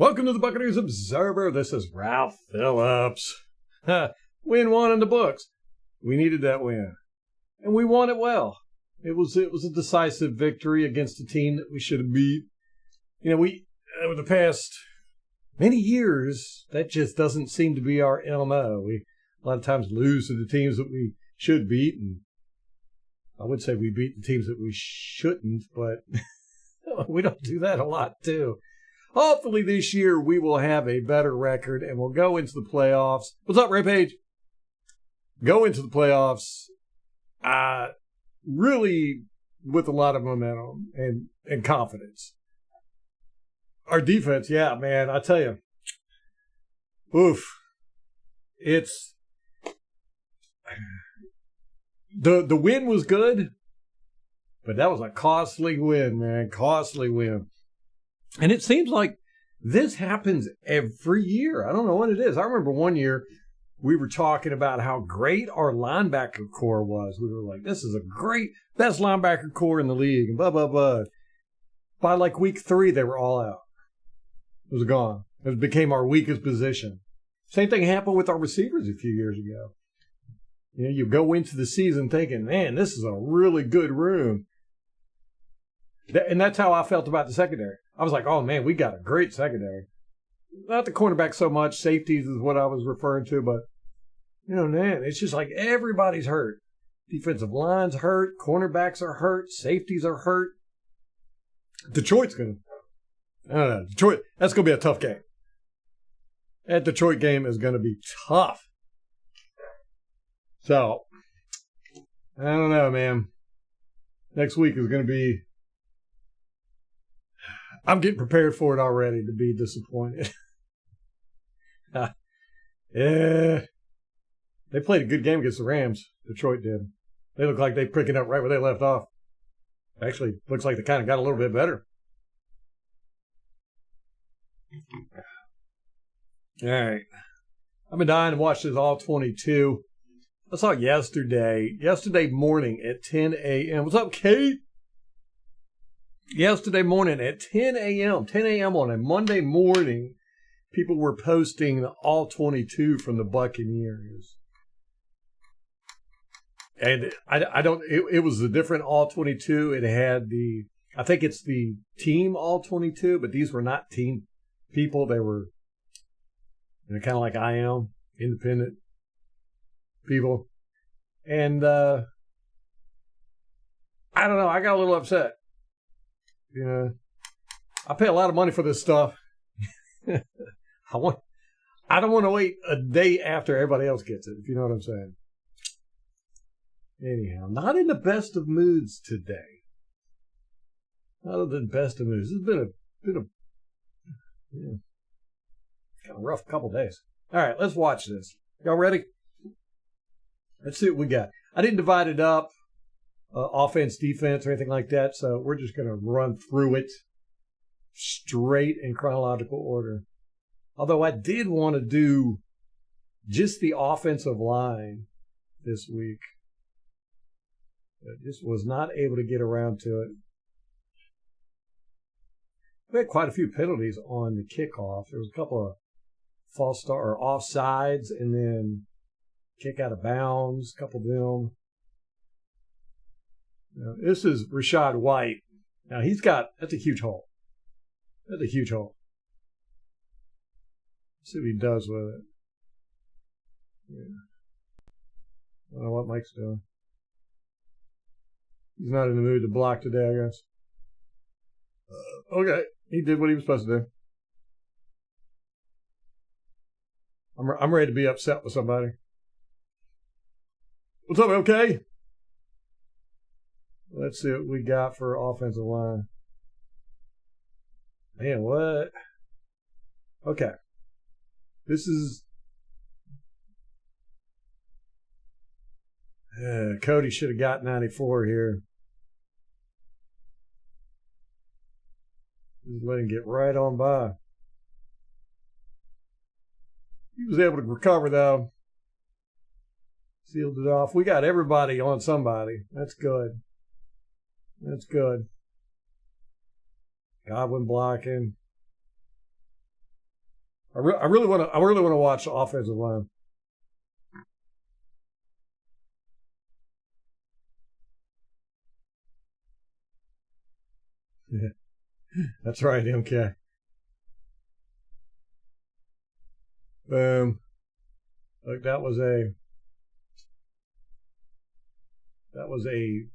Welcome to the Buccaneers Observer. This is Ralph Phillips. Win one in the books. We needed that win, and we won it well. It was a decisive victory against a team that we should have beat. You know, we over the past many years, that just doesn't seem to be our MO. We a lot of times lose to the teams that we should beat, and I would say we beat the teams that we shouldn't, but we don't do that a lot too. Hopefully this year we will have a better record and we'll go into the playoffs. What's up, Ray Page? Go into the playoffs really with a lot of momentum and confidence. Our defense, yeah, man, I tell you, oof. It's the win was good, but that was a costly win, man. Costly win. And it seems like this happens every year. I don't know what it is. I remember one year we were talking about how great our linebacker core was. We were like, this is a great, best linebacker core in the league, and blah, blah, blah. By like week 3, they were all out. It was gone. It became our weakest position. Same thing happened with our receivers a few years ago. You know, you go into the season thinking, man, this is a really good room. And that's how I felt about the secondary. I was like, oh, man, we got a great secondary. Not the cornerback so much. Safeties is what I was referring to. But, you know, man, it's just like everybody's hurt. Defensive line's hurt. Cornerbacks are hurt. Safeties are hurt. Detroit's going to, I don't know. Detroit, that's going to be a tough game. That Detroit game is going to be tough. So, I don't know, man. Next week is going to be, I'm getting prepared for it already to be disappointed. Yeah. They played a good game against the Rams. Detroit did. They look like they're picking up right where they left off. Actually, looks like they kind of got a little bit better. All right. I've been dying to watch this all 22. I saw it yesterday morning at 10 a.m. What's up, Kate? Yesterday morning at 10 a.m. on a Monday morning, people were posting all 22 from the Buccaneers. And it was a different all 22. It had I think it's the team all 22, but these were not team people. They were, you know, kind of like I am, independent people. And I don't know, I got a little upset. You know, I pay a lot of money for this stuff. I don't want to wait a day after everybody else gets it, if you know what I'm saying. Anyhow, not in the best of moods today. Not in the best of moods. This has been a kind of rough couple days. All right, let's watch this. Y'all ready? Let's see what we got. I didn't divide it up. Offense, defense, or anything like that. So we're just going to run through it straight in chronological order. Although I did want to do just the offensive line this week. I just was not able to get around to it. We had quite a few penalties on the kickoff. There was a couple of false start or offsides, and then kick out of bounds, a couple of them. Now, this is Rashad White. Now, that's a huge hole. That's a huge hole. Let's see what he does with it. Yeah. I don't know what Mike's doing. He's not in the mood to block today, I guess. Okay. He did what he was supposed to do. I'm ready to be upset with somebody. What's up, okay? Let's see what we got for offensive line. Man, what? Okay. This is... Cody should have got 94 here. Just let him get right on by. He was able to recover, though. Sealed it off. We got everybody on somebody. That's good. That's good. Godwin blocking. I really want to watch the offensive line. Yeah, that's right, MK. Boom. Look, that was a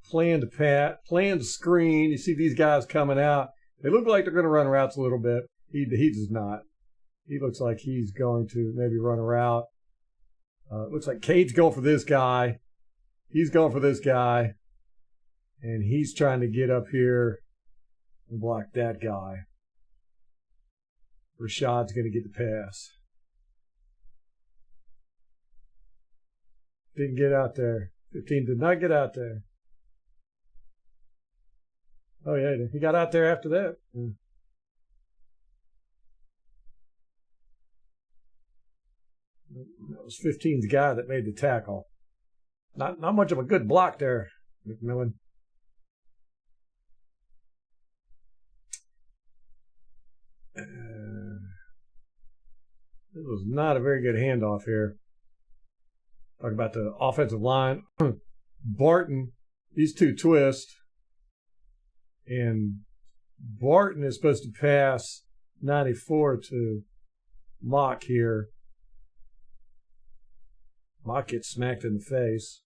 planned screen. You see these guys coming out. They look like they're going to run routes a little bit. He does not. He looks like he's going to maybe run a route. Looks like Cade's going for this guy. He's going for this guy. And he's trying to get up here and block that guy. Rashad's going to get the pass. Didn't get out there. 15 did not get out there. Oh, yeah, he got out there after that. Yeah. That was 15's guy that made the tackle. Not much of a good block there, McMillan. This was not a very good handoff here. Talk about the offensive line. Barton, these two twist. And Barton is supposed to pass 94 to Mock here. Mock gets smacked in the face.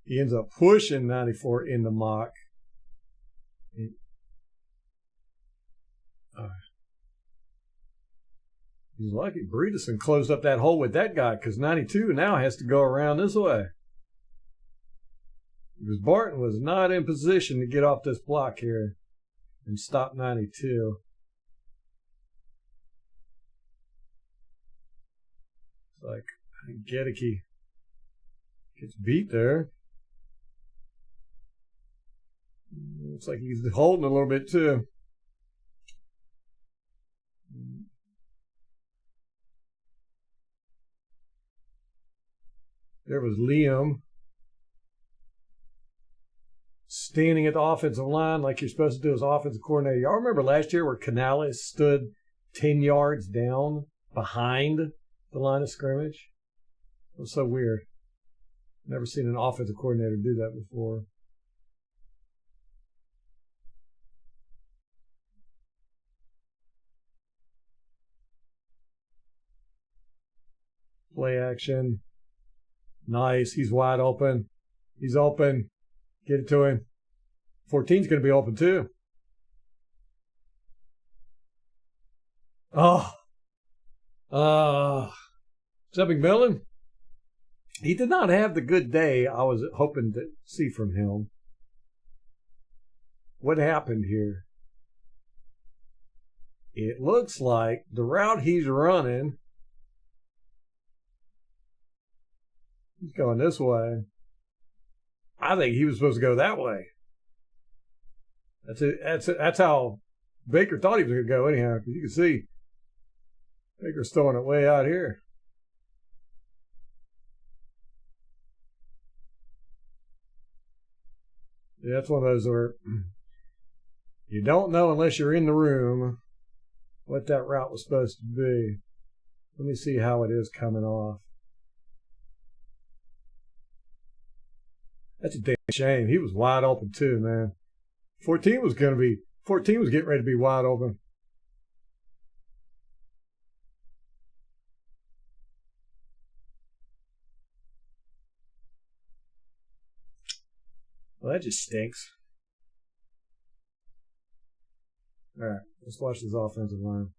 He ends up pushing 94 into Mock. He's lucky Bredesen closed up that hole with that guy because 92 now has to go around this way. Because Barton was not in position to get off this block here and stop 92. It's like Gedeke gets beat there. Looks like he's holding a little bit too. There was Liam standing at the offensive line like you're supposed to do as offensive coordinator. Y'all remember last year where Canales stood 10 yards down behind the line of scrimmage? It was so weird. Never seen an offensive coordinator do that before. Play action. Nice. He's wide open. He's open. Get it to him. 14's going to be open too. Oh. Is that McMillan? He did not have the good day I was hoping to see from him. What happened here? It looks like the route he's running, he's going this way. I think he was supposed to go that way. That's how Baker thought he was going to go anyhow, because you can see Baker's throwing it way out here. Yeah, that's one of those where you don't know unless you're in the room what that route was supposed to be. Let me see how it is coming off. That's a damn shame. He was wide open too, man. 14 was getting ready to be wide open. Well, that just stinks. All right, let's watch this offensive line.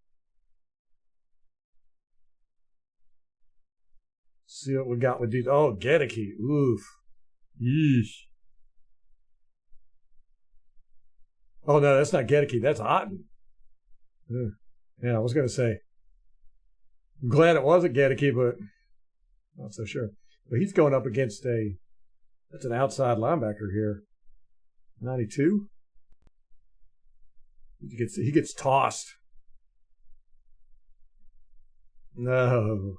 See what we got with these. Oh, Gedeke. Oof. Yeesh. Oh, no, that's not Gedeke. That's Otten. Yeah, I was going to say. I'm glad it wasn't Gedeke, but not so sure. But he's going up against that's an outside linebacker here. 92. He gets tossed. No.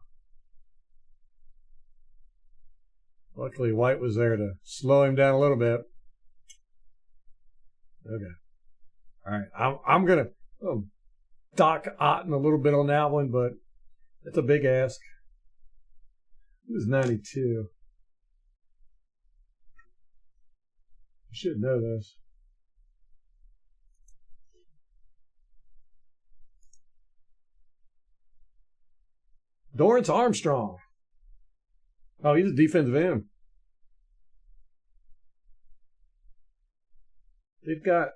Luckily, White was there to slow him down a little bit. Okay. All right. I'm gonna. Oh, Doc Otten a little bit on that one, but that's a big ask. He was 92. You should know this. Dorrance Armstrong. Oh, he's a defensive end. They've got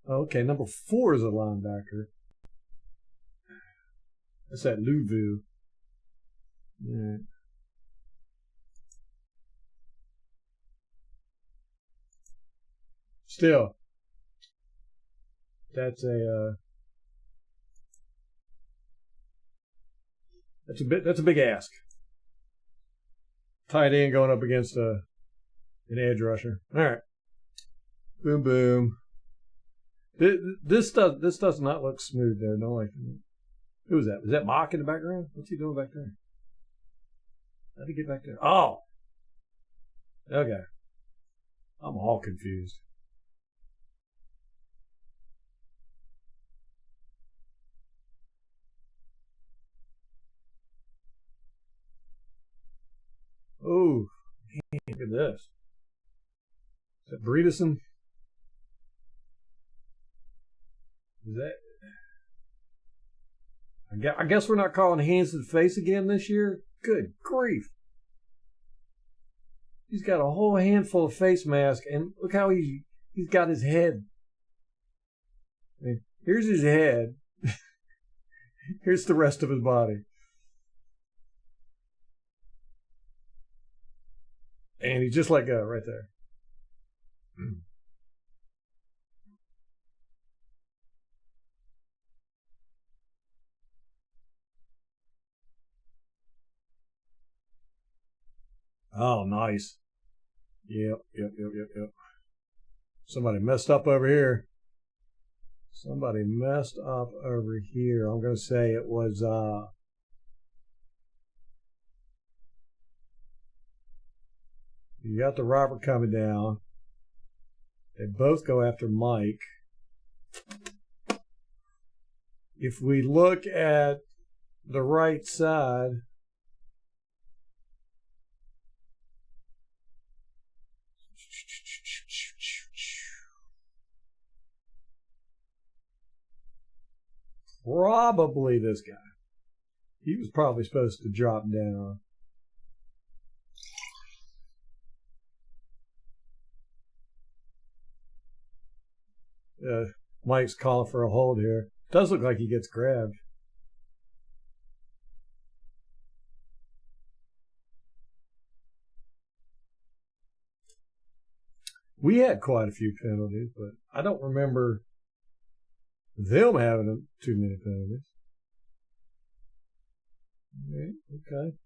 okay, number 4 is a linebacker. That's that Luvu. Yeah. Still, that's a big ask. Tight end going up against an edge rusher. All right, boom boom. This does not look smooth there. No, like who is that? Is that Mock in the background? What's he doing back there? How did he get back there? Oh, okay. I'm all confused. Oh, man, look at this. Is that Bredesen? Is that? I guess we're not calling hands to the face again this year. Good grief! He's got a whole handful of face mask, and look how he's got his head. I mean, here's his head. Here's the rest of his body. And he just let go right there. Oh, nice. Yep. Somebody messed up over here. I'm going to say it was you got the Robert coming down. They both go after Mike. If we look at the right side, probably this guy. He was probably supposed to drop down. Mike's calling for a hold here. Does look like he gets grabbed. We had quite a few penalties, but I don't remember them having too many penalties. Okay.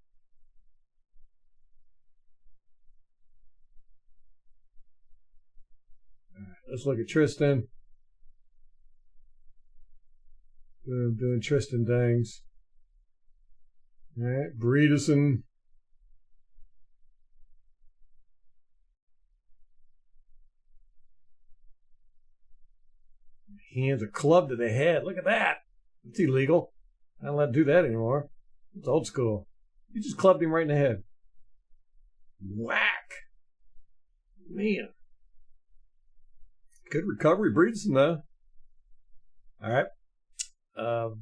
All right, let's look at Tristan. Doing Tristan things. All right, Bredesen. Hands a club to the head. Look at that. It's illegal. I don't let him do that anymore. It's old school. You just clubbed him right in the head. Whack. Man. Good recovery, Bredesen, though. All right.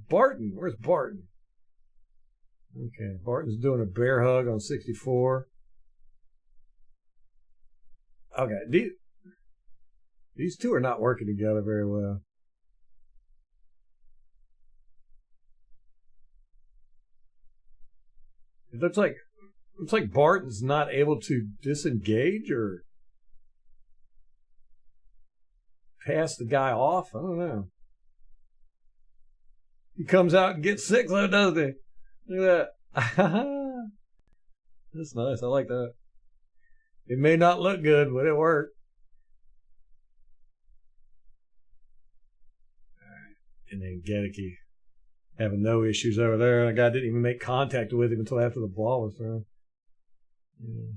Barton. Where's Barton? Okay. Barton's doing a bear hug on 64. Okay. These two are not working together very well. It looks like Barton's not able to disengage or pass the guy off. I don't know. He comes out and gets 6, though, doesn't he? Look at that. That's nice. I like that. It may not look good, but it worked. And then Gedeke having no issues over there. The guy didn't even make contact with him until after the ball was thrown. Yeah.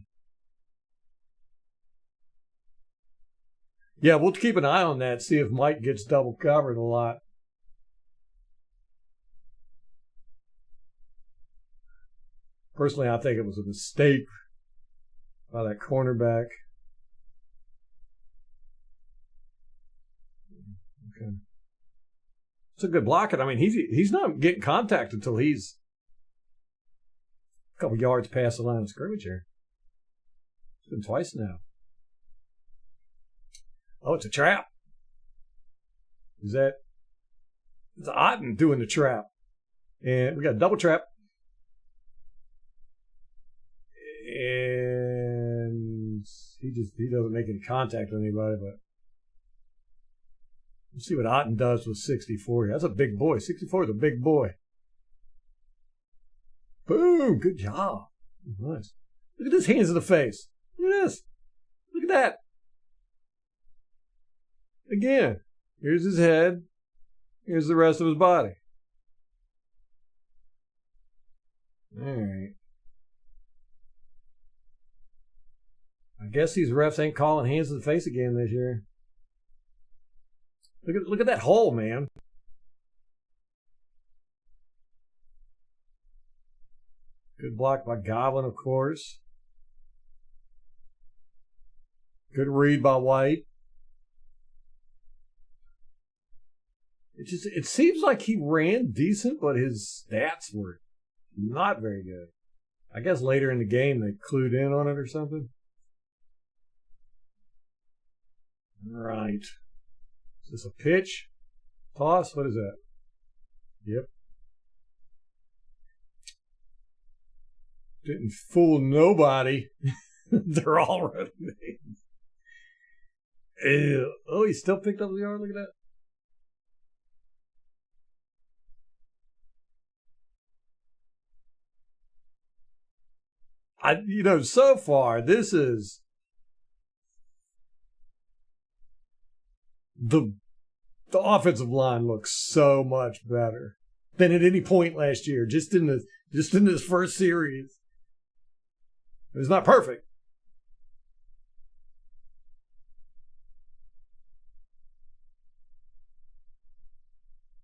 Yeah, we'll keep an eye on that, see if Mike gets double covered a lot. Personally, I think it was a mistake by that cornerback. Okay. It's a good block. I mean, he's not getting contact until he's a couple yards past the line of scrimmage here. It's been twice now. Oh, it's a trap. It's Otten doing the trap. And we got a double trap. And he doesn't make any contact with anybody, but let's see what Otten does with 64. That's a big boy. 64 is a big boy. Boom! Good job. Nice. Look at his hands in the face. Look at this. Look at that. Again, here's his head. Here's the rest of his body. All right. I guess these refs ain't calling hands in the face again this year. Look at that hole, man. Good block by Godwin, of course. Good read by White. It seems like he ran decent, but his stats were not very good. I guess later in the game they clued in on it or something. All right. Is this a pitch? Toss? What is that? Yep. Didn't fool nobody. They're all running names. Oh, he still picked up the yard. Look at that. So far, this is the offensive line looks so much better than at any point last year. Just in this first series, it was not perfect.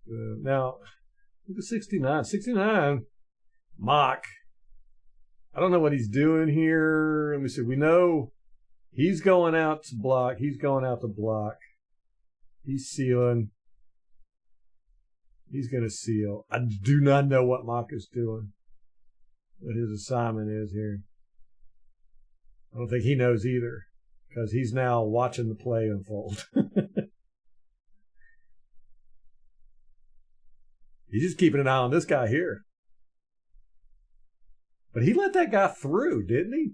Now, look at 69. 69, Mock. I don't know what he's doing here. Let me see. We know he's going out to block. He's going out to block. He's sealing. He's going to seal. I do not know what Mock is doing, what his assignment is here. I don't think he knows either, because he's now watching the play unfold. He's just keeping an eye on this guy here. But he let that guy through, didn't he?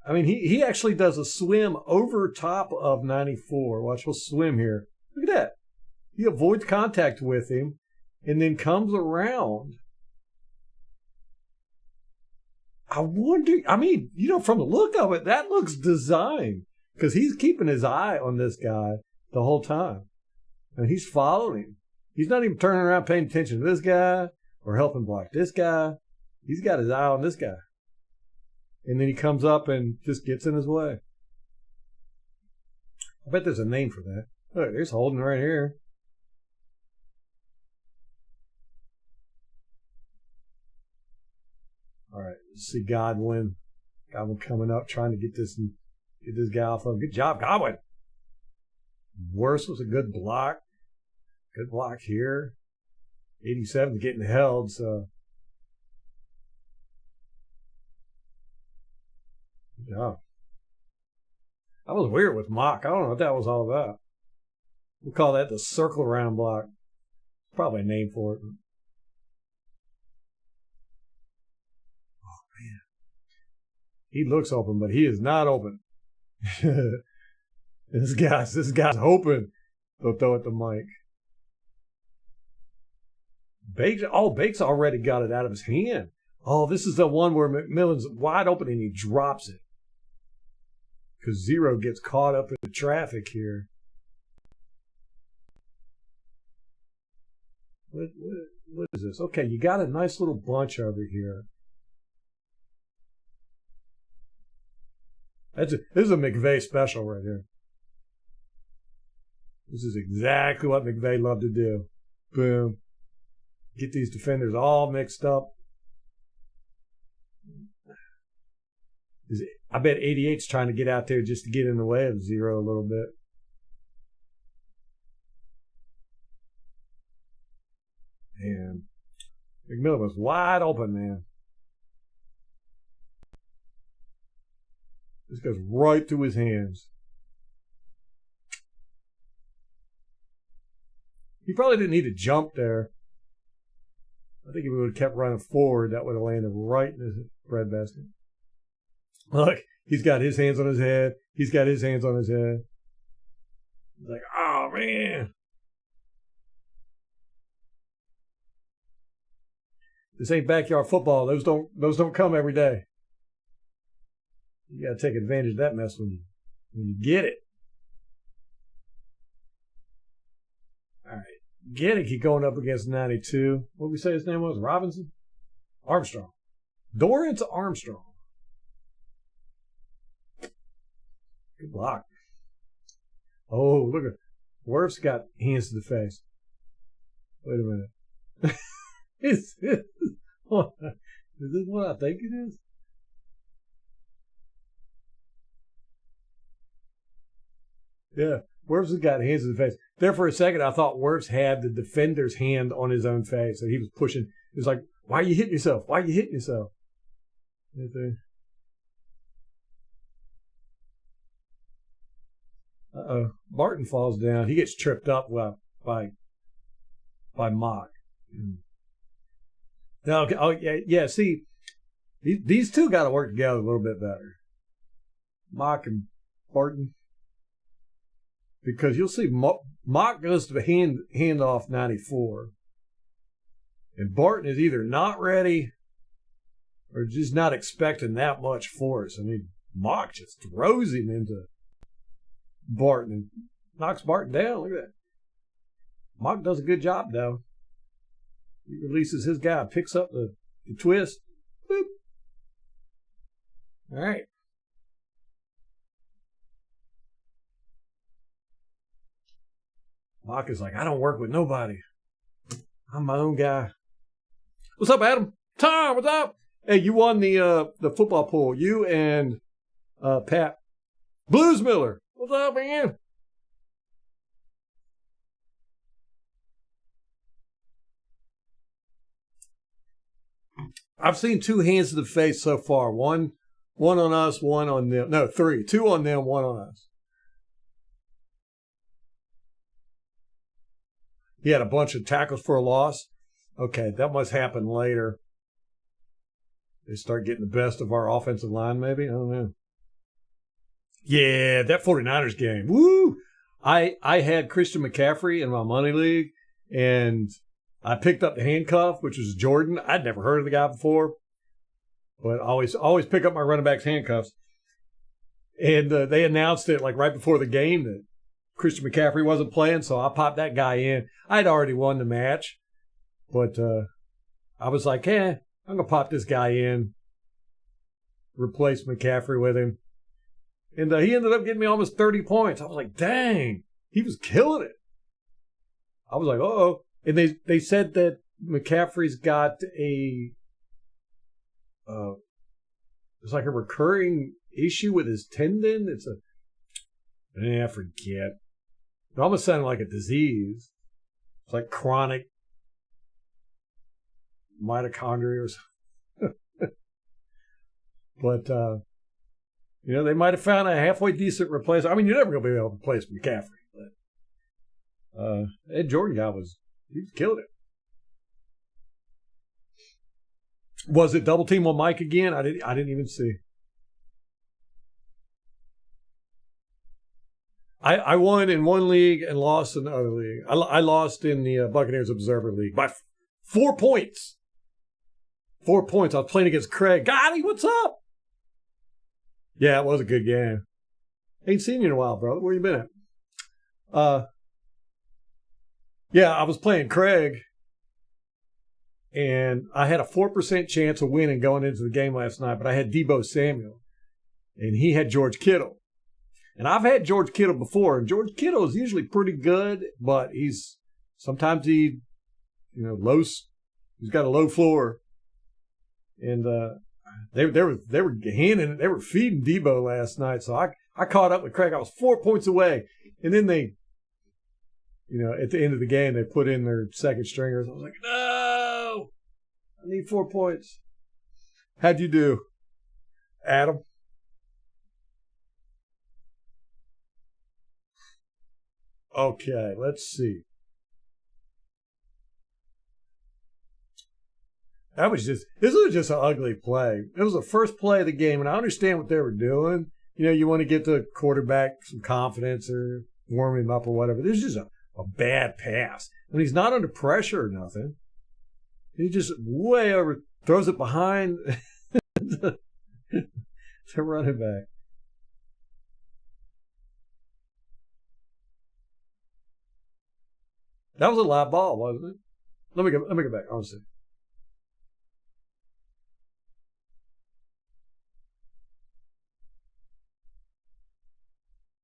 I mean, he actually does a swim over top of 94. Watch, we'll swim here. Look at that. He avoids contact with him and then comes around. I wonder, from the look of it, that looks designed, because he's keeping his eye on this guy the whole time. And he's following him. He's not even turning around paying attention to this guy or helping block this guy. He's got his eye on this guy. And then he comes up and just gets in his way. I bet there's a name for that. Look, there's Holden right here. All right, let's see Godwin. Godwin coming up, trying to get this guy off of him. Good job, Godwin. Worst was a good block. Good block here. 87 getting held, so. Good job. That was weird with Mock. I don't know what that was all about. We'll call that the circle around block. Probably a name for it. Oh, man. He looks open, but he is not open. This guy's hoping they'll throw it to Mike. Bates already got it out of his hand. Oh, this is the one where McMillan's wide open and he drops it. Because Zero gets caught up in the traffic here. What is this? Okay, you got a nice little bunch over here. This is a McVay special right here. This is exactly what McVay loved to do. Boom. Get these defenders all mixed up. I bet 88's trying to get out there just to get in the way of zero a little bit. And McMillan was wide open, man. This goes right through his hands. He probably didn't need to jump there. I think if he would have kept running forward, that would have landed right in his breadbasket. Look, he's got his hands on his head. He's got his hands on his head. He's like, oh, man. This ain't backyard football. Those don't come every day. You got to take advantage of that mess when you get it. All right. Gedeke going up against 92. What did we say his name was? Robinson? Armstrong. Dorrance Armstrong. Good block. Oh, look at Wirf's got hands to the face. Wait a minute. Is this what I think it is? Yeah, Wirfs has got hands to the face. There for a second, I thought Wirfs had the defender's hand on his own face, and he was pushing. He was like, "Why are you hitting yourself? Why are you hitting yourself?" Barton falls down. He gets tripped up by Mock. Now, okay, oh yeah. See, these two got to work together a little bit better. Mock and Barton, because you'll see Mock goes to hand off 94, and Barton is either not ready or just not expecting that much force. I mean, Mock just throws him into Barton and knocks Barton down. Look at that. Mock does a good job, though. He releases his guy, picks up the twist. Boop. All right. Mock is like, I don't work with nobody. I'm my own guy. What's up, Adam? Tom, what's up? Hey, you won the football pool. You and Pat. Blues Miller. What's up, man? I've seen two hands to the face so far. One on us, one on them. No, three. Two on them, one on us. He had a bunch of tackles for a loss. Okay, that must happen later. They start getting the best of our offensive line, maybe? I don't know. Yeah, that 49ers game. Woo! I had Christian McCaffrey in my money league, and I picked up the handcuff, which was Jordan. I'd never heard of the guy before, but I always pick up my running back's handcuffs. And they announced it like right before the game that Christian McCaffrey wasn't playing, so I popped that guy in. I'd already won the match, but I was like, I'm going to pop this guy in, replace McCaffrey with him. And he ended up getting me almost 30 points. I was like, dang, he was killing it. I was like, uh-oh. And they said that McCaffrey's got it's like a recurring issue with his tendon. I forget. It almost sounded like a disease. It's like chronic mitochondria or something. But, they might have found a halfway decent replacement. I mean, you're never going to be able to replace McCaffrey. But Ed Jordan guy he was killing it. Was it double team on Mike again? I didn't even see. I won in one league and lost in the other league. I lost in the Buccaneers Observer League by 4 points. 4 points. I was playing against Craig. Gotti, what's up? Yeah, it was a good game. Ain't seen you in a while, brother. Where you been at? Yeah, I was playing Craig, and I had a 4% chance of winning going into the game last night, but I had Deebo Samuel, and he had George Kittle. And I've had George Kittle before, and George Kittle is usually pretty good, but sometimes he's got a low floor. And they were feeding Debo last night, so I caught up with Craig. I was 4 points away, and then they, at the end of the game, they put in their second stringers. I was like, no, I need 4 points. How'd you do, Adam? Okay, let's see. This was just an ugly play. It was the first play of the game, and I understand what they were doing. You want to get the quarterback some confidence or warm him up or whatever. This is just a bad pass. And he's not under pressure or nothing. He just way over, throws it behind the running back. That was a live ball, wasn't it? Let me go back. I want to see.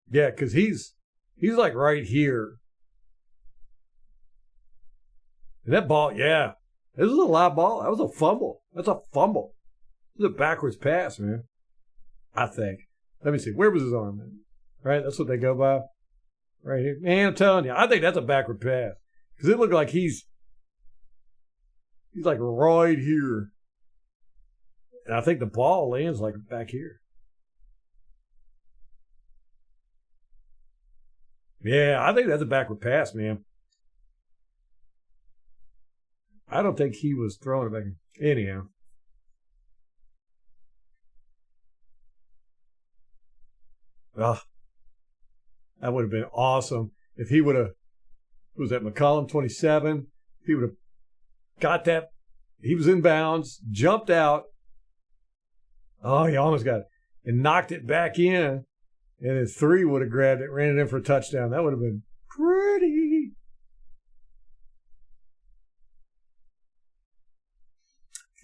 Yeah, because he's like right here. And that ball, yeah. This is a live ball. That was a fumble. That's a fumble. This is a backwards pass, man. I think. Let me see. Where was his arm, man? Right? That's what they go by. Right here. Man, I'm telling you, I think that's a backward pass. Because it looked like he's like right here. And I think the ball lands like back here. Yeah, I think that's a backward pass, man. I don't think he was throwing it back. Anyhow. Oh, that would have been awesome if he would have, who was that, McCollum, 27? If he would have got that, he was in bounds, jumped out. Oh, he almost got it. And knocked it back in. And then 3 would have grabbed it, ran it in for a touchdown. That would have been pretty.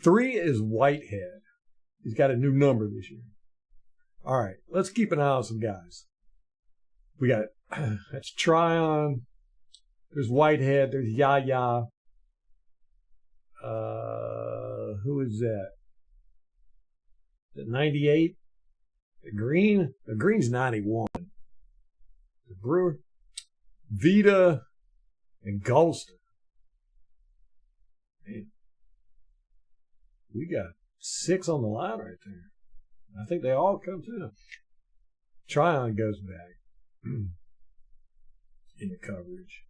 Three is Whitehead. He's got a new number this year. All right, let's keep an eye on some guys. We got, that's Tryon. There's Whitehead. There's Yaya. Who is that? Is it 98? The Green's 91. The Brewer, Vita, and Golston. Man, we got 6 on the line right there. I think they all come to. Tryon goes back in the coverage.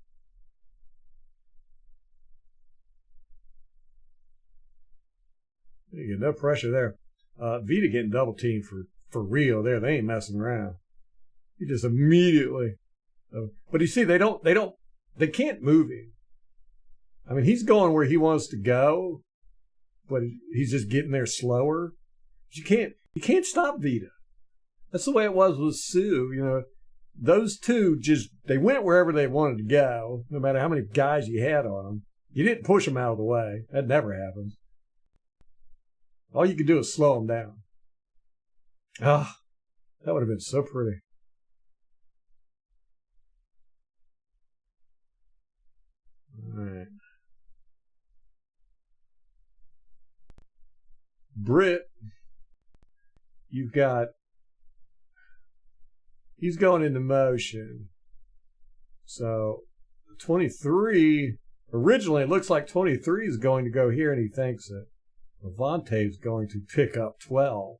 You get no pressure there. Vita getting double teamed for real there. They ain't messing around. He just immediately. But you see, they can't move him. I mean, he's going where he wants to go, but he's just getting there slower. But you can't stop Vita. That's the way it was with Sue. Those two they went wherever they wanted to go, no matter how many guys you had on them. You didn't push them out of the way. That never happens. All you could do is slow them down. Ah, that would have been so pretty. All right. Britt, you've got, he's going into motion. So 23, originally it looks like 23 is going to go here, and he thinks that Levante is going to pick up 12.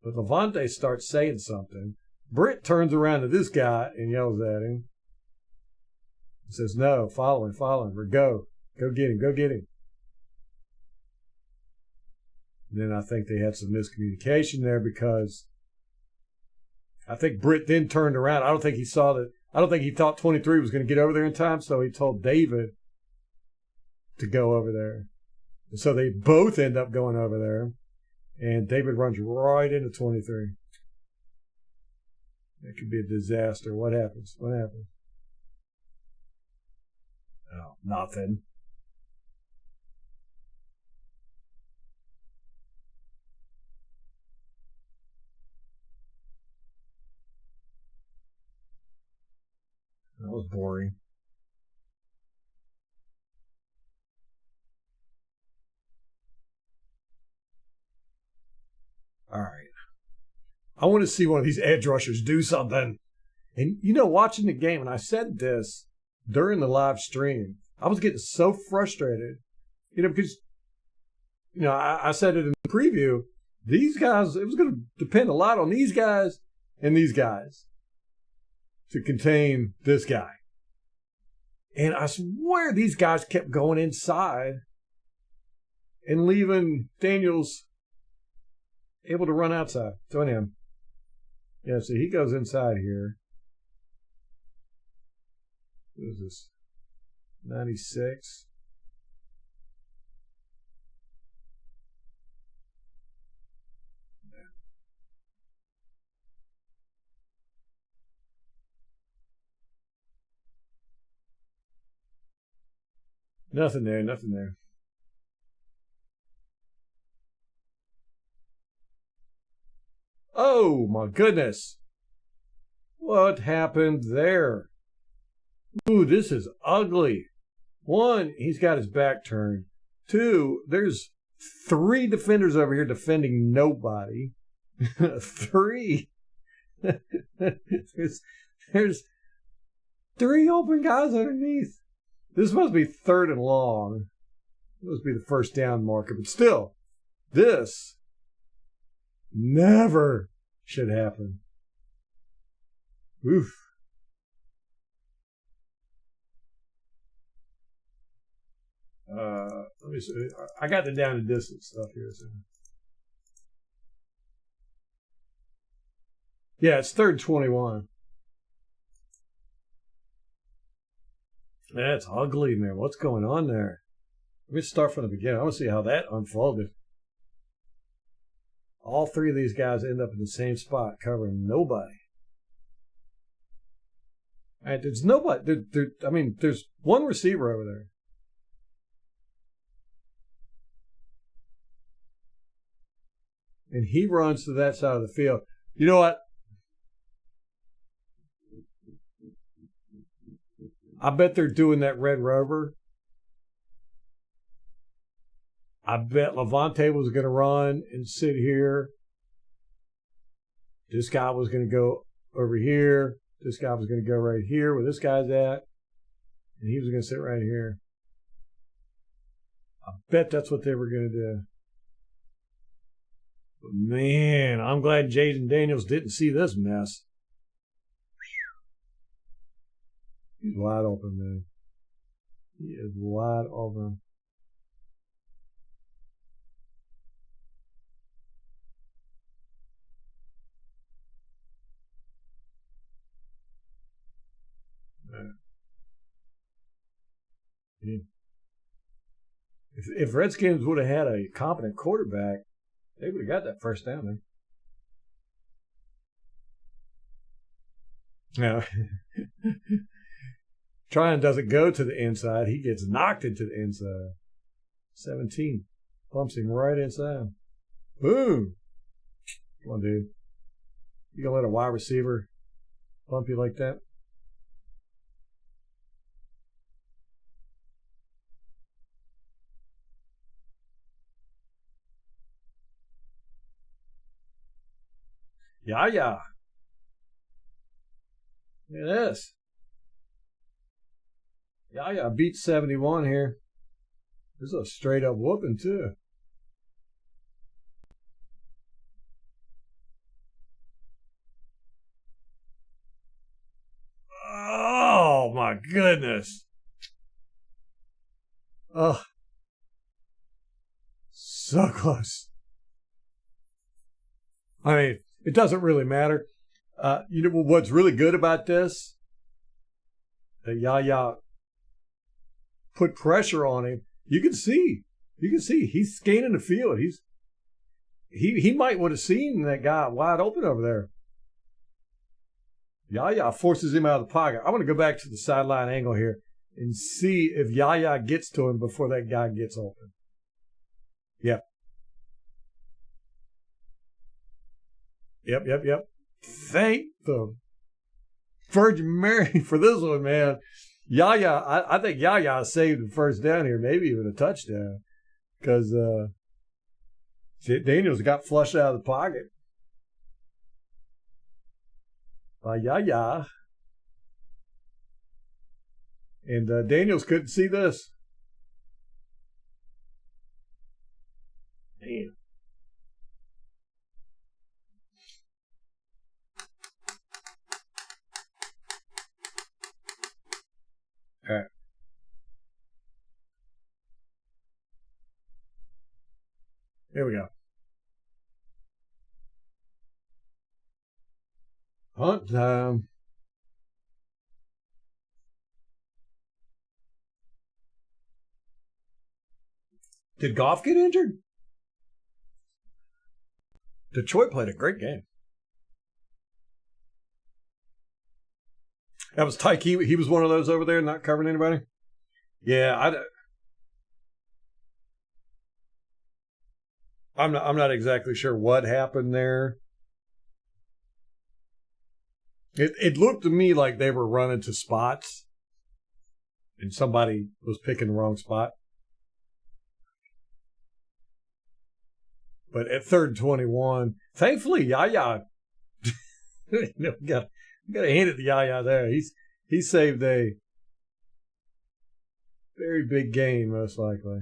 But Levante starts saying something. Britt turns around to this guy and yells at him. He says, no, follow him, or go get him. And then I think they had some miscommunication there, because I think Britt then turned around. I don't think he thought 23 was going to get over there in time, so he told David to go over there. And so they both end up going over there, and David runs right into 23. That could be a disaster. What happens? Oh, nothing. boring. All right. I want to see one of these edge rushers do something. And, watching the game, and I said this during the live stream, I was getting so frustrated, because, I said it in the preview, these guys, it was going to depend a lot on these guys and these guys to contain this guy. And I swear these guys kept going inside and leaving Daniels able to run outside. So him. Yeah, so he goes inside here. What is this? 96. Nothing there. Oh, my goodness. What happened there? Ooh, this is ugly. 1, he's got his back turned. 2, there's 3 defenders over here defending nobody. 3. there's 3 open guys underneath. This must be 3rd and long. This must be the first down marker. But still, this never should happen. Oof. Let me see. I got the down and distance stuff here. So. Yeah, it's 3rd 21. That's ugly, man. What's going on there? Let me start from the beginning. I want to see how that unfolded. All 3 of these guys end up in the same spot, covering nobody. And there's nobody. There's one receiver over there. And he runs to that side of the field. You know what? I bet they're doing that Red Rover. I bet Levante was going to run and sit here. This guy was going to go over here. This guy was going to go right here where this guy's at. And he was going to sit right here. I bet that's what they were going to do. But man, I'm glad Jaden Daniels didn't see this mess. He's wide open, man. He is wide open. If Redskins would have had a competent quarterback, they would have got that first down there. Now, Tryon doesn't go to the inside. He gets knocked into the inside. 17 bumps him right inside. Boom. Come on, dude. You gonna let a wide receiver bump you like that? Yeah. Look at this. Yeah, beat 71 here. This is a straight up whooping, too. Oh, my goodness. Oh. So close. I mean, it doesn't really matter. You know what's really good about this? That Yaya put pressure on him. You can see he's scanning the field. He might would have seen that guy wide open over there. Yaya forces him out of the pocket. I want to go back to the sideline angle here and see if Yaya gets to him before that guy gets open. Yep. Yep. Thank the Virgin Mary for this one, man. Yaya, I think Yaya saved the first down here, maybe even a touchdown. Because Daniels got flushed out of the pocket by Yaya. And Daniels couldn't see this. Man. All right. Here we go. Hunt time. Did Goff get injured? Detroit played a great game. That was Tyke. He was one of those over there not covering anybody? Yeah, I'm not exactly sure what happened there. It looked to me like they were running to spots and somebody was picking the wrong spot. But at 3rd and 21, thankfully Yaya, got to hand it to Yaya there. He saved a very big game, most likely.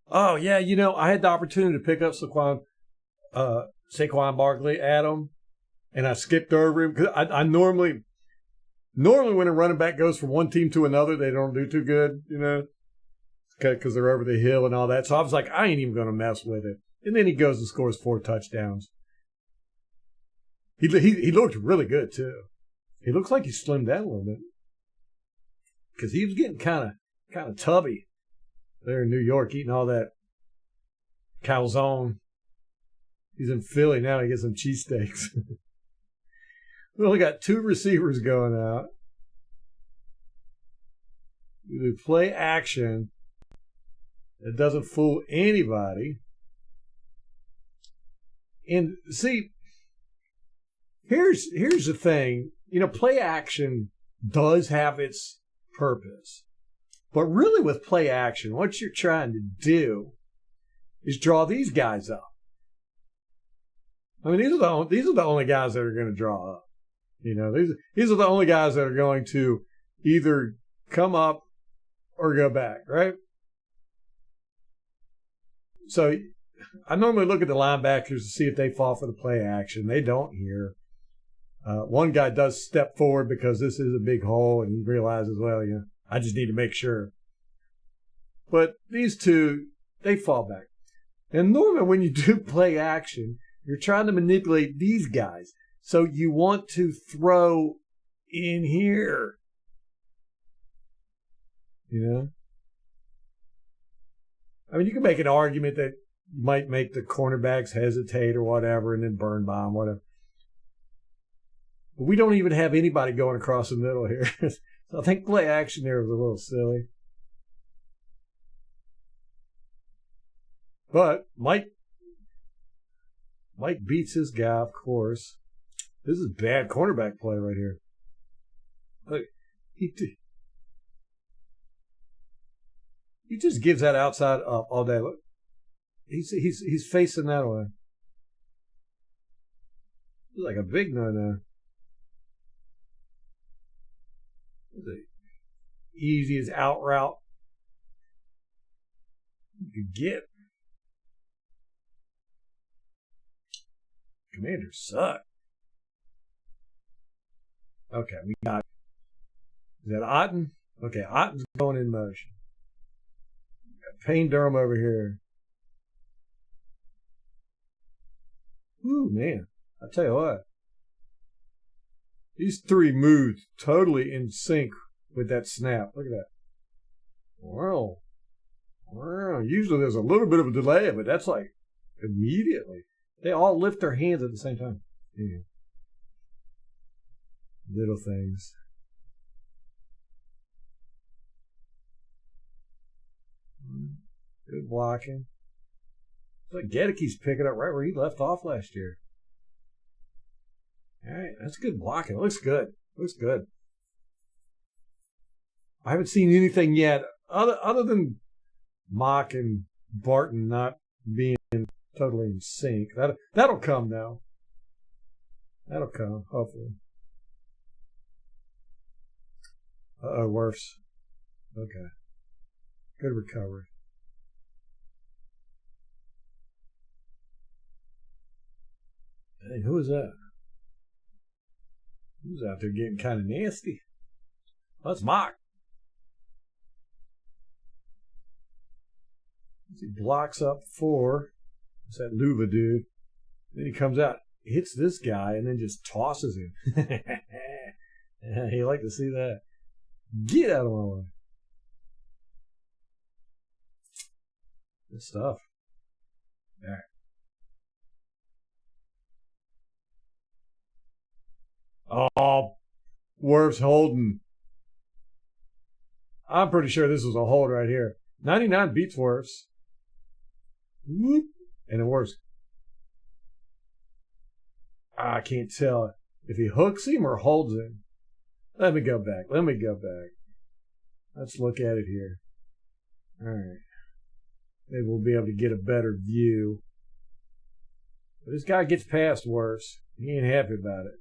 Oh, yeah, I had the opportunity to pick up Saquon Barkley, Adam, and I skipped over him because I normally when a running back goes from one team to another, they don't do too good, because they're over the hill and all that. So I was like, I ain't even going to mess with it. And then he goes and scores 4 touchdowns. He looked really good, too. He looks like he slimmed down a little bit because he was getting kind of tubby there in New York, eating all that calzone. He's in Philly now. He gets some cheesesteaks. We only got 2 receivers going out. We do play action. It doesn't fool anybody. And see, here's the thing. Play action does have its purpose. But really with play action, what you're trying to do is draw these guys up. I mean, these are the only guys that are going to draw up. These are the only guys that are going to either come up or go back, right? So I normally look at the linebackers to see if they fall for the play action. They don't here. One guy does step forward because this is a big hole, and he realizes, well, I just need to make sure. But these 2, they fall back. And normally when you do play action, you're trying to manipulate these guys. So you want to throw in here. I mean, you can make an argument that you might make the cornerbacks hesitate or whatever and then burn by them, whatever. But we don't even have anybody going across the middle here. So I think play action there was a little silly. But Mike beats his guy, of course. This is bad cornerback play right here. Look, he just gives that outside up all day. Look, he's facing that way. It's like a big no-no. The easiest out route you could get. Commanders suck. Okay, we got. Is that Otten? Okay, Otten's going in motion. Got Payne Durham over here. Ooh, man. I tell you what. These 3 moved totally in sync with that snap. Look at that. Wow. Usually there's a little bit of a delay, but that's like immediately. They all lift their hands at the same time. Yeah. Little things. Good blocking. It's like Gedeke's picking up right where he left off last year. All right, that's good blocking. It looks good. Looks good. I haven't seen anything yet other than Mock and Barton not being totally in sync. That'll come now. That'll come, hopefully. Worse. Okay. Good recovery. Hey, who is that? Who's out there getting kind of nasty? That's Mock. He blocks up 4. It's that Luva dude. Then he comes out, hits this guy, and then just tosses him. You like to see that. Get out of my way. Good stuff. All right. Oh, Werf's holding. I'm pretty sure this was a hold right here. 99 beats Werf's. Whoop. And it works. I can't tell if he hooks him or holds him. Let me go back. Let's look at it here. All right. Maybe we'll be able to get a better view. But this guy gets past worse. He ain't happy about it.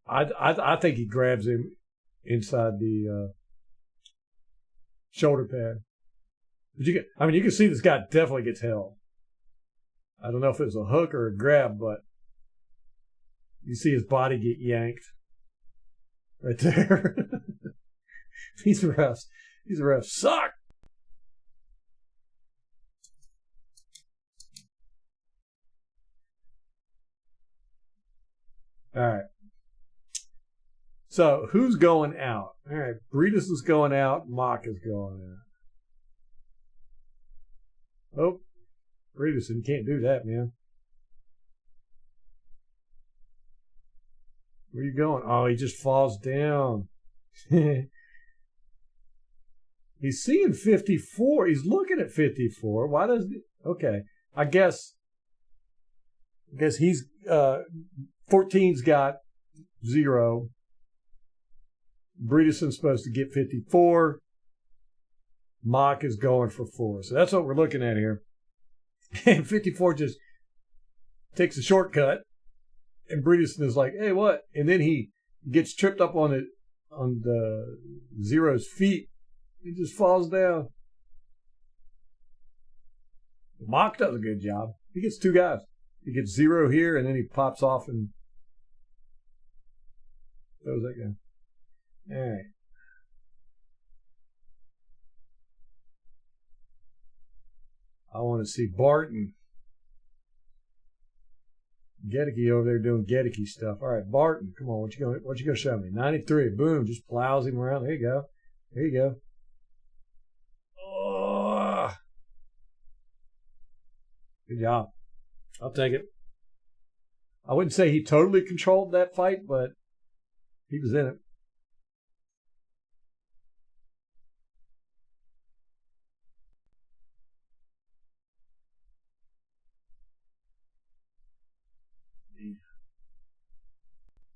I think he grabs him inside the shoulder pad. But you can see this guy definitely gets held. I don't know if it was a hook or a grab, but you see his body get yanked right there. These refs suck. All right. So who's going out? All right, Breedis is going out. Mock is going out. Oh, Breedis, you can't do that, man. Where you going? Oh, he just falls down. He's seeing 54. He's looking at 54. Why does he? Okay, I guess he's 14's got 0. Bredeson's supposed to get 54. Mock is going for 4. So that's what we're looking at here. And 54 just takes a shortcut. And Bredeson is like, hey, what? And then he gets tripped up on the 0's feet. He just falls down. Mock does a good job. He gets 2 guys. He gets 0 here, and then he pops off and throws that guy. All right. I want to see Barton. Gedeke over there doing Gedeke stuff. All right, Barton, come on. What you gonna show me? 93. Boom, just plows him around. There you go. Oh. Good job. I'll take it. I wouldn't say he totally controlled that fight, but he was in it.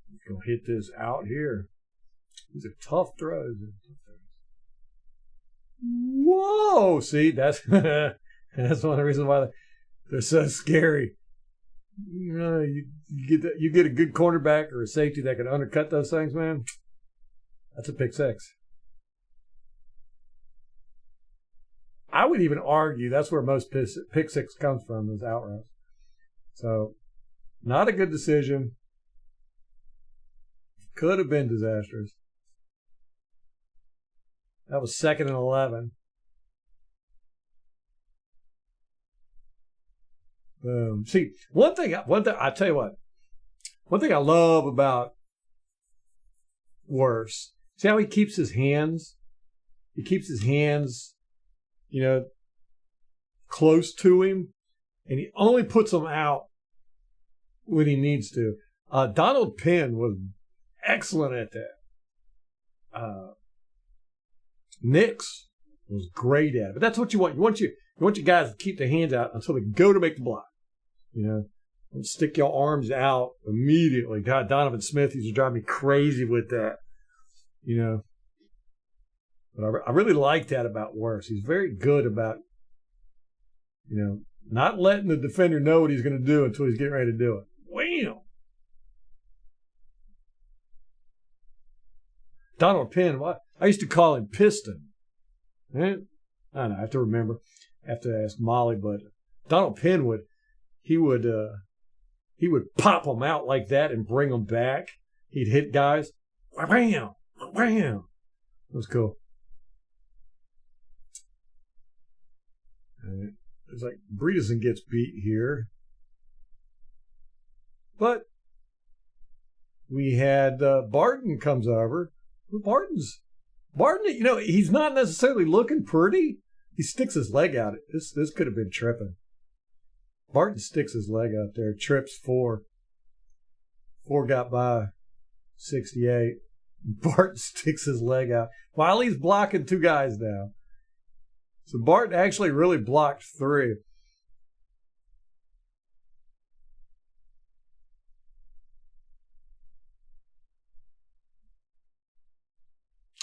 He's going to hit this out here. These are tough throws. Whoa! See, that's that's one of the reasons why they're so scary. You get a good cornerback or a safety that can undercut those things, man. That's a pick 6. I would even argue that's where most pick 6 comes from, is out routes. So, not a good decision. Could have been disastrous. That was 2nd and 11. Boom. See, one thing I tell you what. One thing I love about Wirfs. See how he keeps his hands? He keeps his hands you know, close to him, and he only puts them out when he needs to. Donald Penn was excellent at that. Nix was great at it, but that's what you want. You want your guys to keep their hands out until they go to make the block. You know, don't stick your arms out immediately. God, Donovan Smith used to drive me crazy with that. You know, but I really like that about Wirfs. He's very good about, you know, not letting the defender know what he's going to do until he's getting ready to do it. Wham! Donald Penn, what? I used to call him Piston. I don't know, I have to remember. I have to ask Molly, but Donald Penn would pop them out like that and bring them back. He'd hit guys. Wham! Wham! That was cool. It's like Bredesen gets beat here. But we had Barton comes over. Barton, you know, he's not necessarily looking pretty. He sticks his leg out. This could have been tripping. Barton sticks his leg out there, trips 4. 4 got by 68. Barton sticks his leg out while he's blocking 2 guys now. So Barton actually really blocked 3.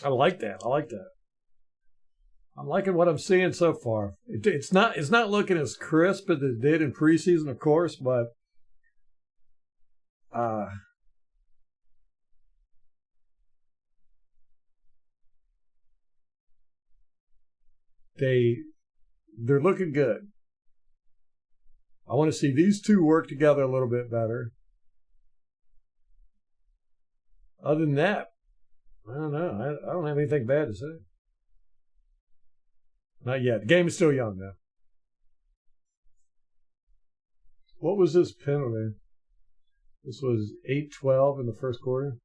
I like that. I'm liking what I'm seeing so far. It's not looking as crisp as it did in preseason, of course, but they're looking good. I want to see these 2 work together a little bit better. Other than that, I don't know. I don't have anything bad to say. Not yet. The game is still young now. What was this penalty? This was 8-12 in the first quarter.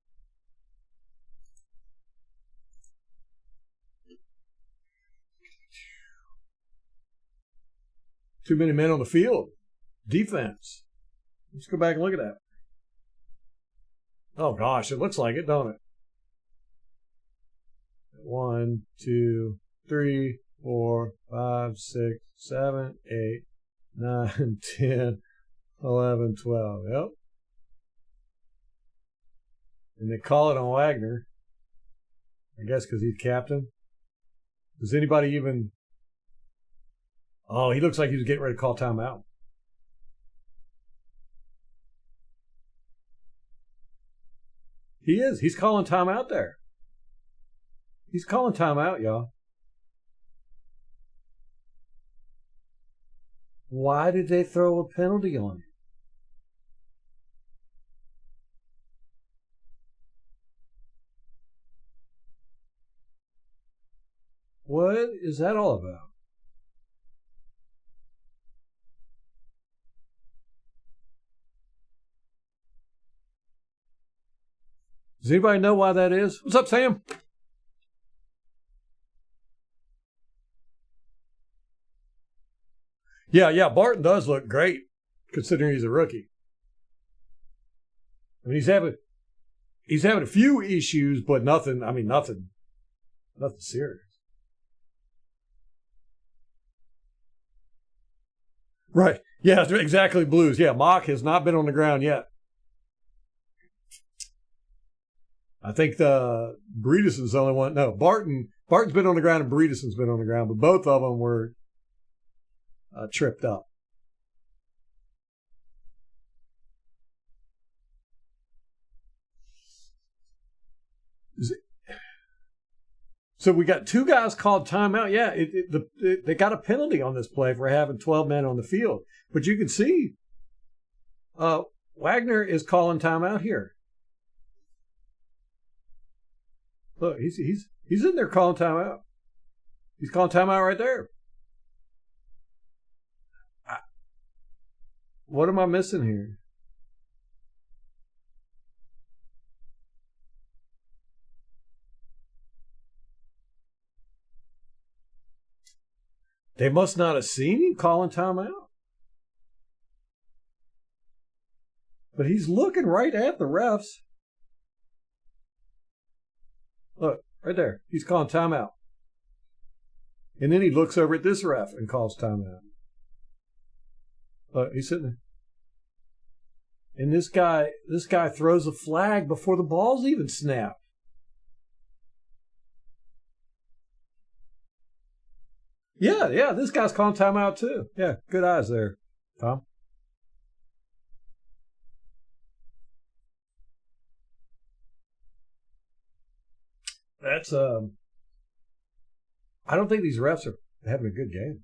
Too many men on the field. Defense. Let's go back and look at that. Oh, gosh. It looks like it, don't it? 1, 2, 3, 4, 5, 6, 7, 8, 9, 10, 11, 12. Yep. And they call it on Wagner. I guess because he's captain. Does anybody even... Oh, he looks like he was getting ready to call timeout. He is. He's calling timeout there. He's calling timeout, y'all. Why did they throw a penalty on him? What is that all about? Does anybody know why that is? What's up, Sam? Yeah, Barton does look great, considering he's a rookie. I mean, he's having a few issues, but nothing serious. Right. Yeah, exactly, Blues. Yeah, Mock has not been on the ground yet. I think the Bredesen's the only one. No, Barton's been on the ground and Bredesen's been on the ground, but both of them were tripped up. So we got 2 guys called timeout. Yeah, they got a penalty on this play for having 12 men on the field. But you can see Wagner is calling timeout here. Look, he's in there calling timeout. He's calling timeout right there. What am I missing here? They must not have seen him calling timeout. But he's looking right at the refs. Look, right there. He's calling timeout. And then he looks over at this ref and calls timeout. Look, he's sitting there. And this guy throws a flag before the ball's even snapped. Yeah, this guy's calling timeout too. Yeah, good eyes there, Tom. That's I don't think these refs are having a good game.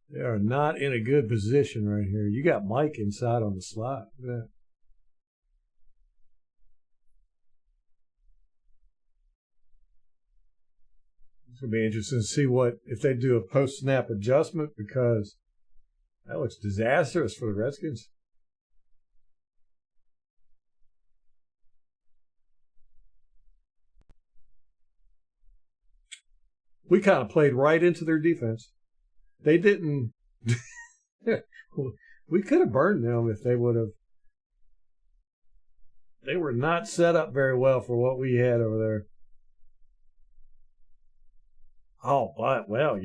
They are not in a good position right here. You got Mike inside on the slot. Yeah. It's going to be interesting to see if they do a post-snap adjustment, because that looks disastrous for the Redskins. We kind of played right into their defense. They didn't. We could have burned them if they would have. They were not set up very well for what we had over there. Oh, but, well,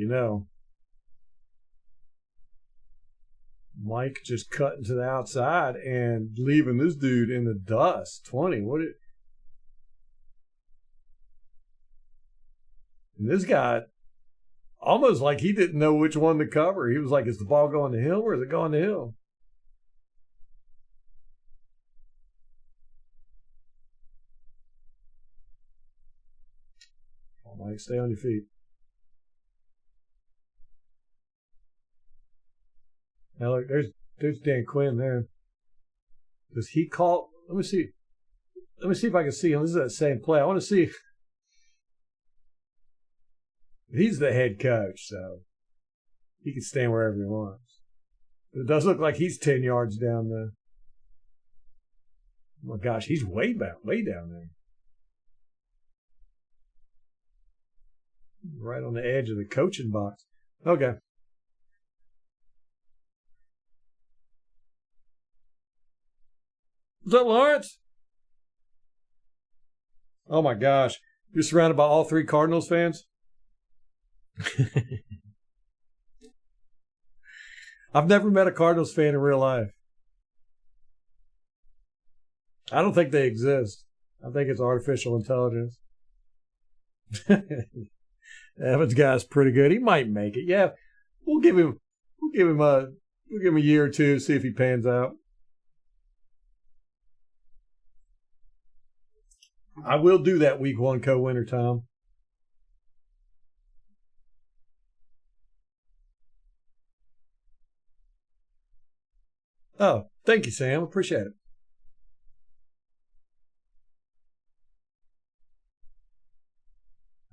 Mike just cutting to the outside and leaving this dude in the dust. 20. And this guy, almost like he didn't know which one to cover. He was like, is the ball going to hill or is it going to hill? Oh, Mike, stay on your feet. Now look, there's Dan Quinn there. Does he call? Let me see if I can see him. This is that same play. I want to see. He's the head coach, so he can stand wherever he wants. But it does look like he's 10 yards down there. Oh my gosh, he's way down there. Right on the edge of the coaching box. Okay. What's up, Lawrence? Oh my gosh. You're surrounded by all three Cardinals fans? I've never met a Cardinals fan in real life. I don't think they exist. I think it's artificial intelligence. Evans guy's pretty good. He might make it. Yeah, we'll give him a year or two, see if he pans out. I will do that week one co-winner, Tom. Oh, thank you, Sam. Appreciate it.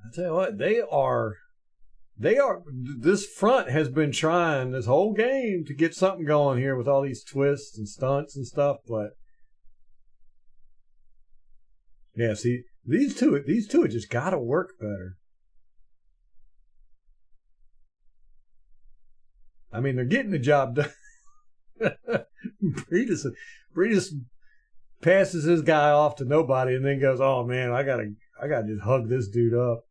I tell you what, they are. This front has been trying this whole game to get something going here with all these twists and stunts and stuff, but yeah, see, these two have just got to work better. I mean, they're getting the job done. Breedis passes his guy off to nobody and then goes, "Oh man, I gotta just hug this dude up."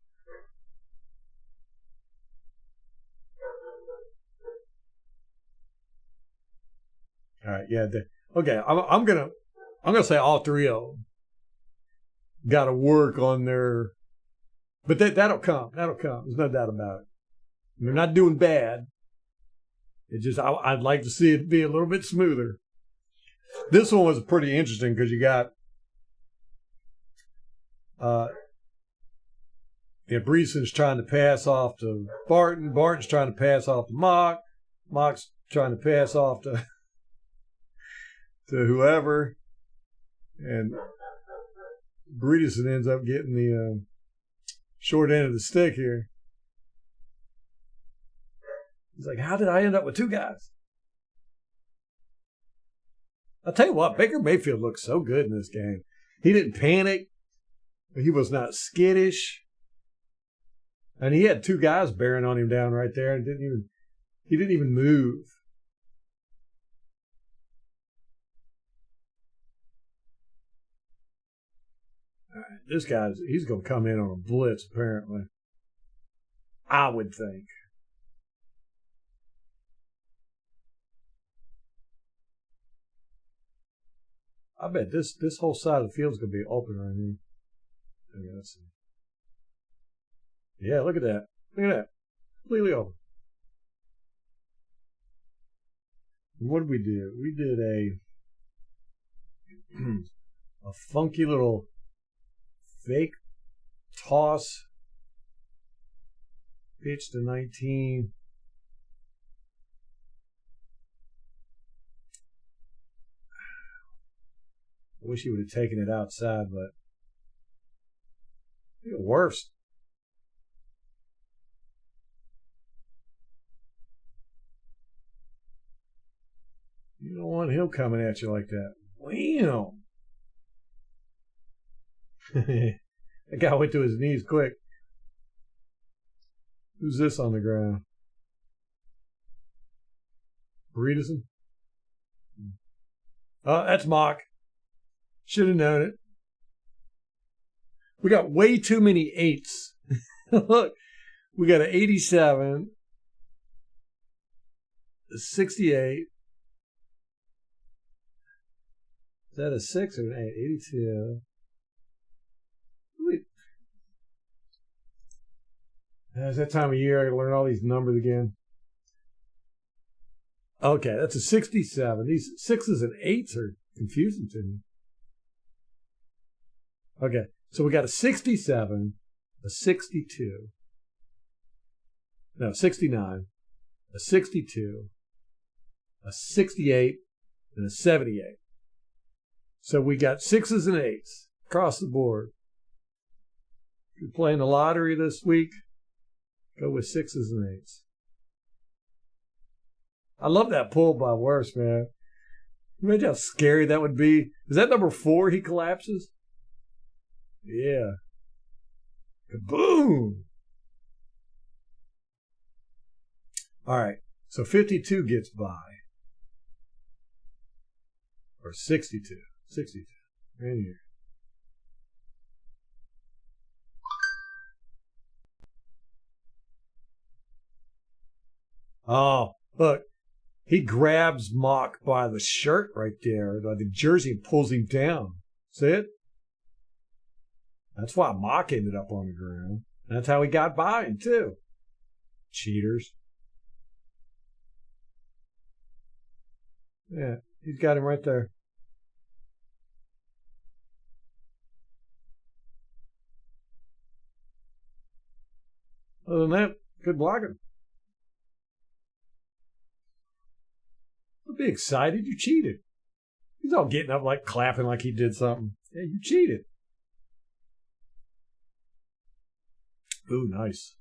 All right, yeah, okay. I'm gonna say all three of them got to work on their, but that'll come. That'll come. There's no doubt about it. They're not doing bad. It just I'd like to see it be a little bit smoother. This one was pretty interesting because you got Breeson's trying to pass off to Barton. Barton's trying to pass off to Mock. Mock's trying to pass off to whoever, and Breedson ends up getting the short end of the stick here. He's like, how did I end up with two guys? I'll tell you what, Baker Mayfield looked so good in this game. He didn't panic. He was not skittish. And he had two guys bearing on him down right there and he didn't even move. All right, this guy's, he's going to come in on a blitz, apparently. I would think. I bet this whole side of the field is going to be open right here. Okay, let's see. Yeah, look at that. Look at that. Completely open. What did we do? We did a funky little fake toss. Pitch to 19. I wish he would have taken it outside, but it worse. You don't want him coming at you like that. Wham! That guy went to his knees quick. Who's this on the ground? Burritoson? Oh, that's Mock. Should have known it. We got way too many 8s. Look, we got an 87, a 68. Is that a 6 or an 8? 82. Wait. It's that time of year. I got to learn all these numbers again. Okay, that's a 67. These 6s and 8s are confusing to me. Okay, so we got a 67, a 62, no, 69, a 62, a 68, and a 78. So we got 6s and 8s across the board. If you're playing the lottery this week, go with 6s and 8s. I love that pull by Worst, man. Imagine how scary that would be. Is that number 4 he collapses? Yeah. Kaboom! All right. So 52 gets by. Or 62. 62. Right here. Oh, look. He grabs Mock by the shirt right there, by the jersey, and pulls him down. See it? That's why Mock ended up on the ground. That's how he got by him, too. Cheaters. Yeah, he's got him right there. Other than that, good blocking. Don't be excited. You cheated. He's all getting up, like clapping like he did something. Yeah, you cheated. Ooh, nice.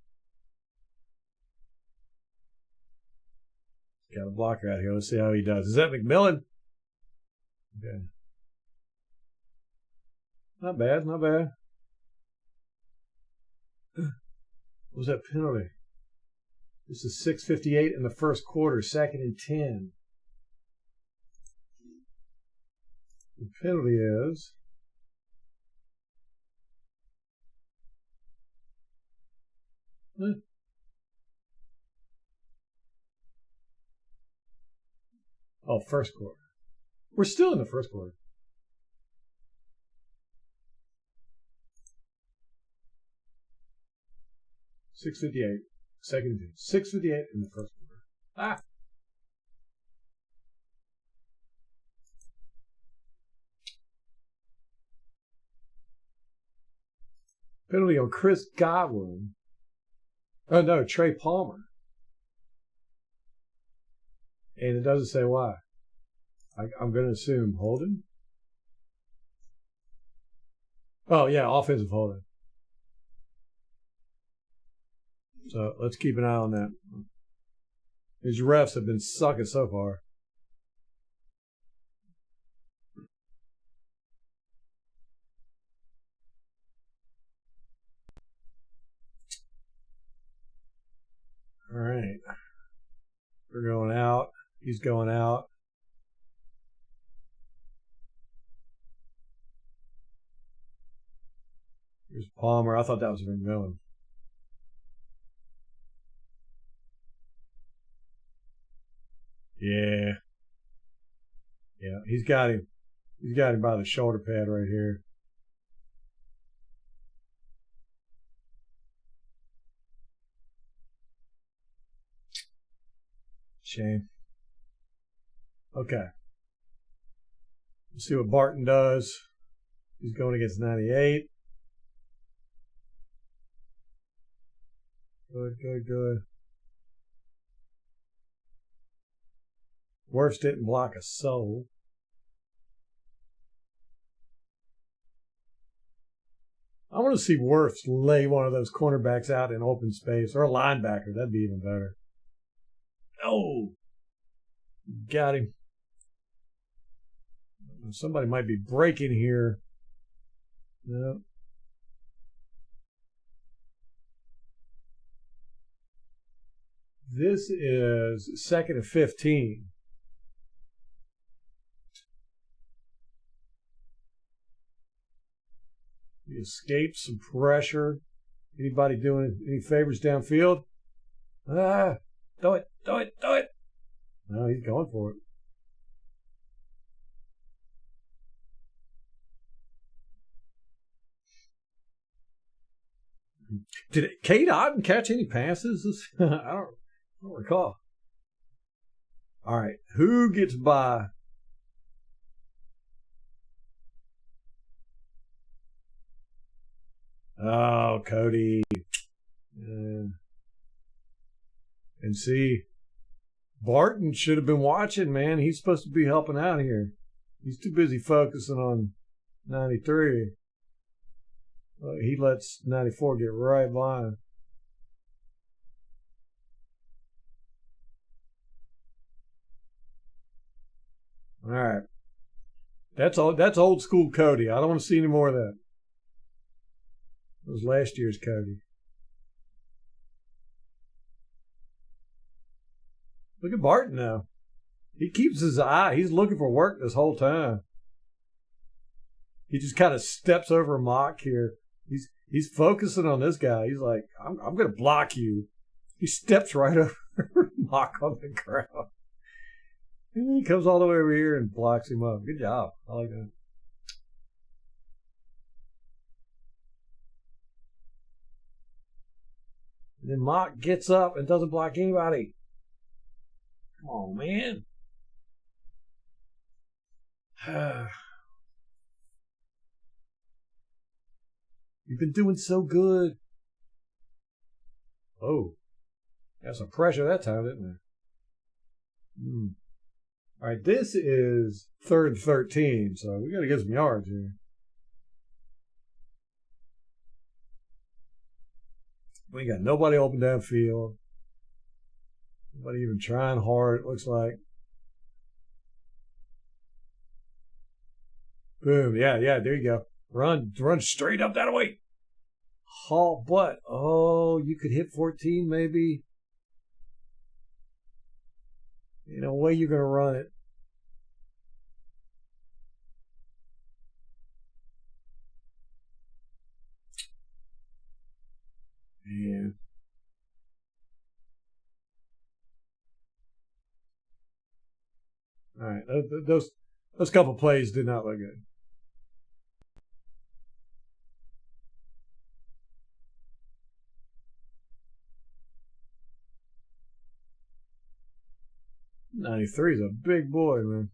Got a blocker out here. Let's see how he does. Is that McMillan? Okay. Not bad, not bad. What was that penalty? This is 6:58 in the first quarter, 2nd and 10. The penalty is... Oh, first quarter. We're still in the first quarter. $6:58. 2nd and 10. 6:58 in the first quarter. Ah! Penalty on Chris Godwin. Oh, no, Trey Palmer. And it doesn't say why. I'm going to assume holding. Oh, yeah, offensive holding. So let's keep an eye on that. These refs have been sucking so far. All right. We're going out. He's going out. Here's Palmer. I thought that was been going. Yeah. Yeah, he's got him. He's got him by the shoulder pad right here. Shame. Okay. Let's see what Barton does. He's going against 98. Good. Worst didn't block a soul. I want to see Wirfs lay one of those cornerbacks out in open space, or a linebacker. That'd be even better. Oh, got him. Somebody might be breaking here. No. This is 2nd and 15. He escaped some pressure. Anybody doing any favors downfield? Do it. No, he's going for it. Did Cade Otton catch any passes? I don't recall. All right, who gets by? Oh, Cody. And see, Barton should have been watching, man. He's supposed to be helping out here. He's too busy focusing on 93. He lets 94 get right by him. All right. That's old school Cody. I don't want to see any more of that. It was last year's Cody. Look at Barton now. He keeps his eye. He's looking for work this whole time. He just kind of steps over Mock here. He's focusing on this guy. He's like, I'm going to block you. He steps right over Mock on the ground. And he comes all the way over here and blocks him up. Good job. I like that. And then Mock gets up and doesn't block anybody. Come on, man. You've been doing so good. Oh. Got some pressure that time, didn't there? All right, this is 3rd and 13, so we got to get some yards here. We got nobody open downfield. Nobody even trying hard, it looks like. Boom. Yeah, there you go. Run straight up that way. Halt butt. Oh, you could hit 14 maybe. You know, way you're going to run it. Man. All right, those couple plays did not look good. '93 is a big boy, man.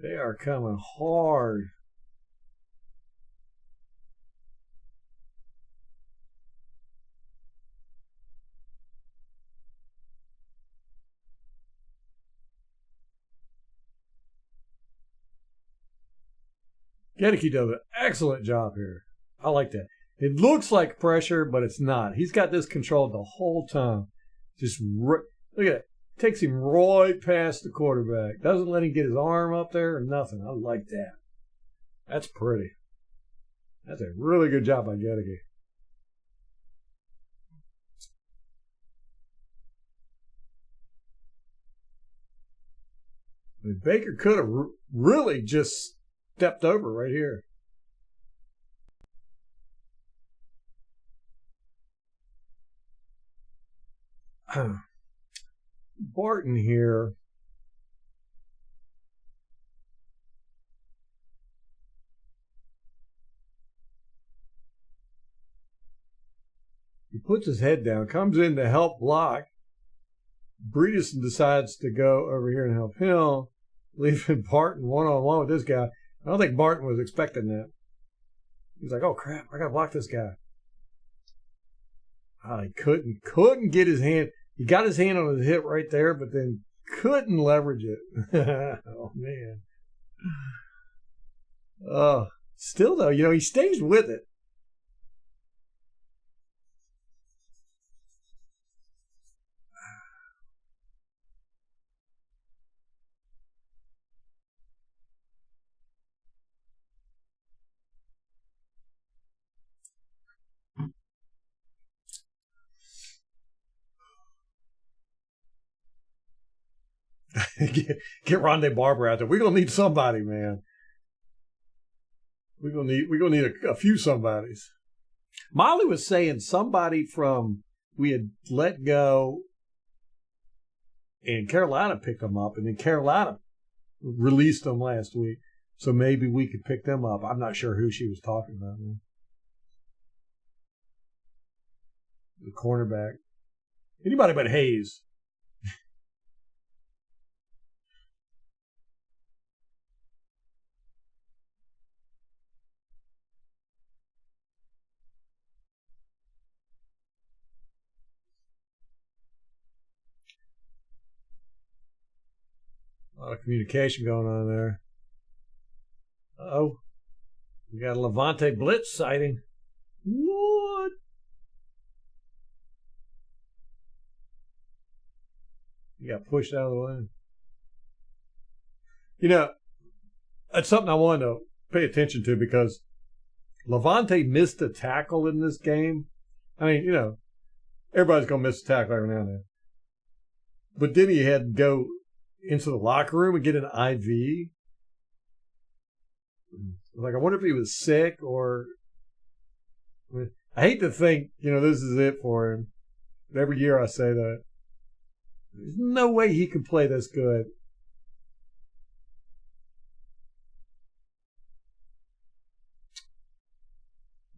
They are coming hard. Gedeke does an excellent job here. I like that. It looks like pressure, but it's not. He's got this controlled the whole time. Just look at it. Takes him right past the quarterback. Doesn't let him get his arm up there or nothing. I like that. That's pretty. That's a really good job by Gedeke. I mean, Baker could have really just stepped over right here. Barton here. He puts his head down, comes in to help block. Bredesen decides to go over here and help him, leaving Barton one-on-one with this guy. I don't think Barton was expecting that. He's like, oh, crap, I got to block this guy. He couldn't get his hand. He got his hand on his hip right there, but then couldn't leverage it. Oh, man. Still, though, he stays with it. Get Rondé Barber out there. We're gonna need somebody, man. We're gonna need a few somebodies. Molly was saying somebody from we had let go, and Carolina picked them up, and then Carolina released them last week. So maybe we could pick them up. I'm not sure who she was talking about, man. The cornerback. Anybody but Hayes. A lot of communication going on there. Uh-oh. We got a Levante blitz sighting. What? He got pushed out of the way. That's something I wanted to pay attention to because Levante missed a tackle in this game. I mean, everybody's going to miss a tackle every now and then. But then he had to go into the locker room and get an IV. Like, I wonder if he was sick or... I hate to think, this is it for him. Every year I say that. There's no way he could play this good.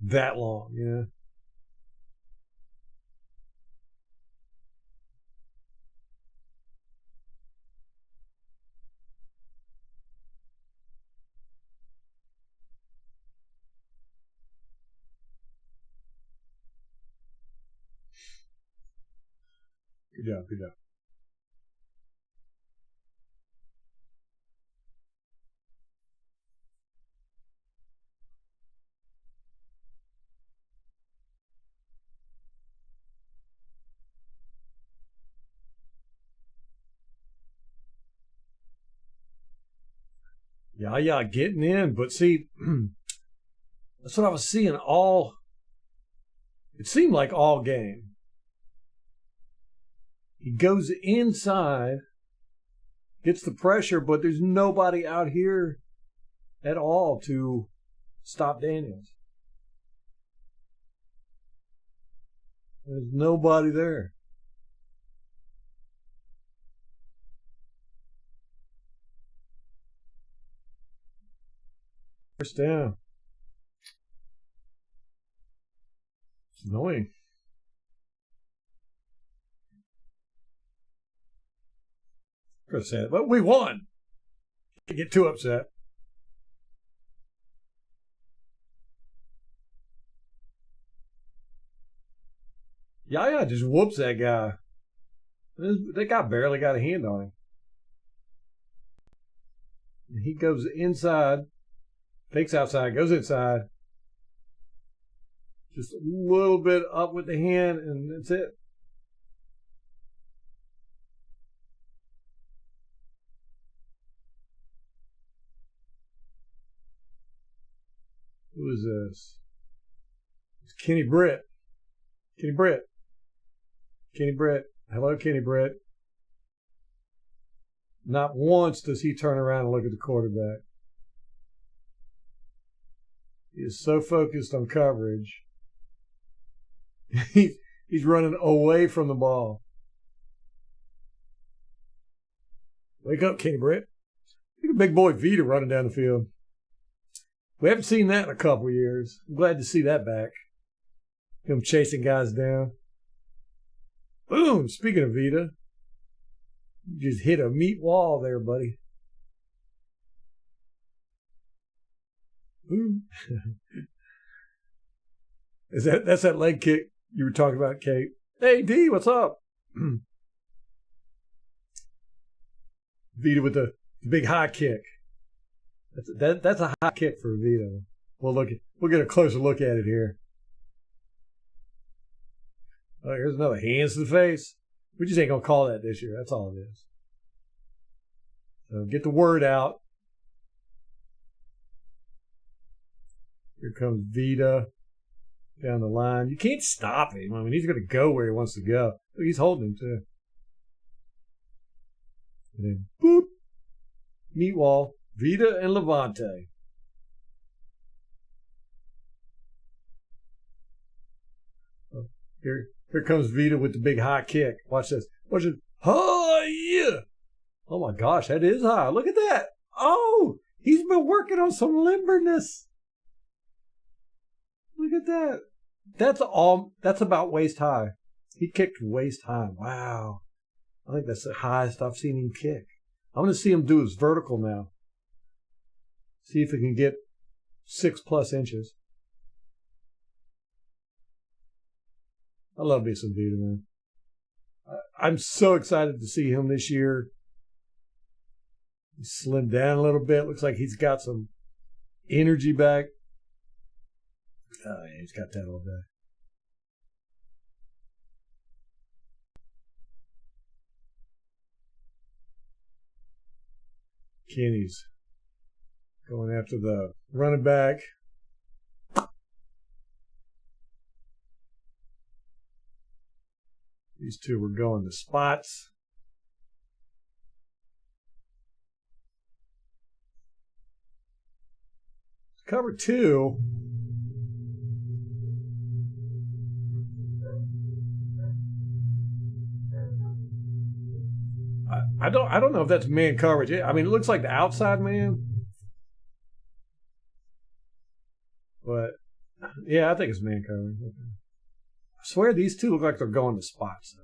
That long, Good job. Yeah, getting in. But see, that's what I was seeing it seemed like all game. He goes inside, gets the pressure, but there's nobody out here at all to stop Daniels. There's nobody there. First down. It's annoying. Could have said it, but we won. Can't get too upset. Yaya just whoops that guy. That guy barely got a hand on him. And he goes inside, fakes outside, goes inside. Just a little bit up with the hand, and that's it. Who is this? It's Kenny Britt. Kenny Britt. Kenny Britt. Hello, Kenny Britt. Not once does he turn around and look at the quarterback. He is so focused on coverage. He's running away from the ball. Wake up, Kenny Britt. Look at big boy Vita running down the field. We haven't seen that in a couple of years. I'm glad to see that back. Him chasing guys down. Boom! Speaking of Vita, you just hit a meat wall there, buddy. Boom. That's that leg kick you were talking about, Kate. Hey, D, what's up? Vita with the big high kick. That's a high kick for Vita. We'll get a closer look at it here. Oh, here's another hands to the face. We just ain't gonna call that this year. That's all it is. So get the word out. Here comes Vita down the line. You can't stop him. I mean, he's gonna go where he wants to go. Look, he's holding him too. And then boop, meat wall. Vita and Levante. Oh, here comes Vita with the big high kick. Watch this. Watch it. Oh, yeah. Oh, my gosh. That is high. Look at that. Oh, he's been working on some limberness. Look at that. That's about waist high. He kicked waist high. Wow. I think that's the highest I've seen him kick. I'm going to see him do his vertical now. See if he can get 6+ inches. I love me some Vita, man. I'm so excited to see him this year. He slimmed down a little bit. Looks like he's got some energy back. Oh, yeah, he's got that all day. Kenny's going after the running back. These two were going to spots. Cover 2. I don't know if that's man coverage. I mean, it looks like the outside man. But yeah, I think it's man coverage. I swear these two look like they're going to spots though.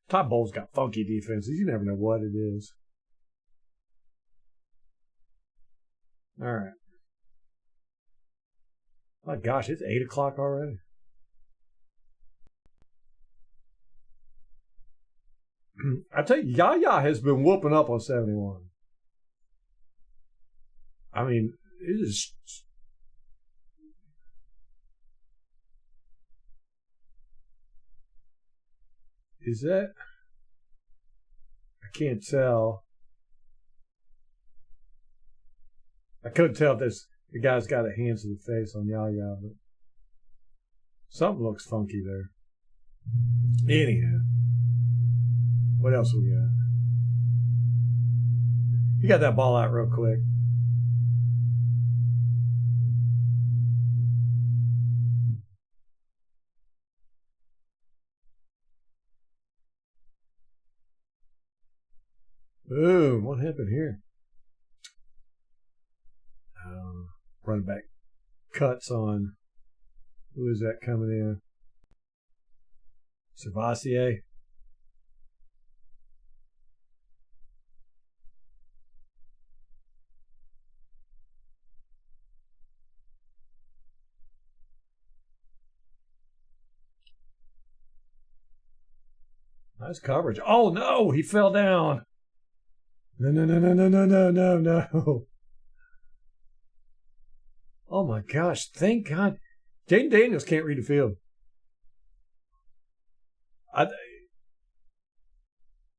Todd Bowles got funky defenses. You never know what it is. All right. My gosh, it's 8 o'clock already. I tell you, Yaya has been whooping up on 71. I mean, it is. Is that? I can't tell. I couldn't tell if the guy's got a hands to the face on Yaya, but something looks funky there. Anyhow, what else we got? You got that ball out real quick. Boom. What happened here? Running back cuts on. Who is that coming in? Servassier. Nice coverage. Oh no, he fell down. No, no, no, no, no, no, no, no, no. Oh my gosh, thank God. Jaden Daniels can't read the field.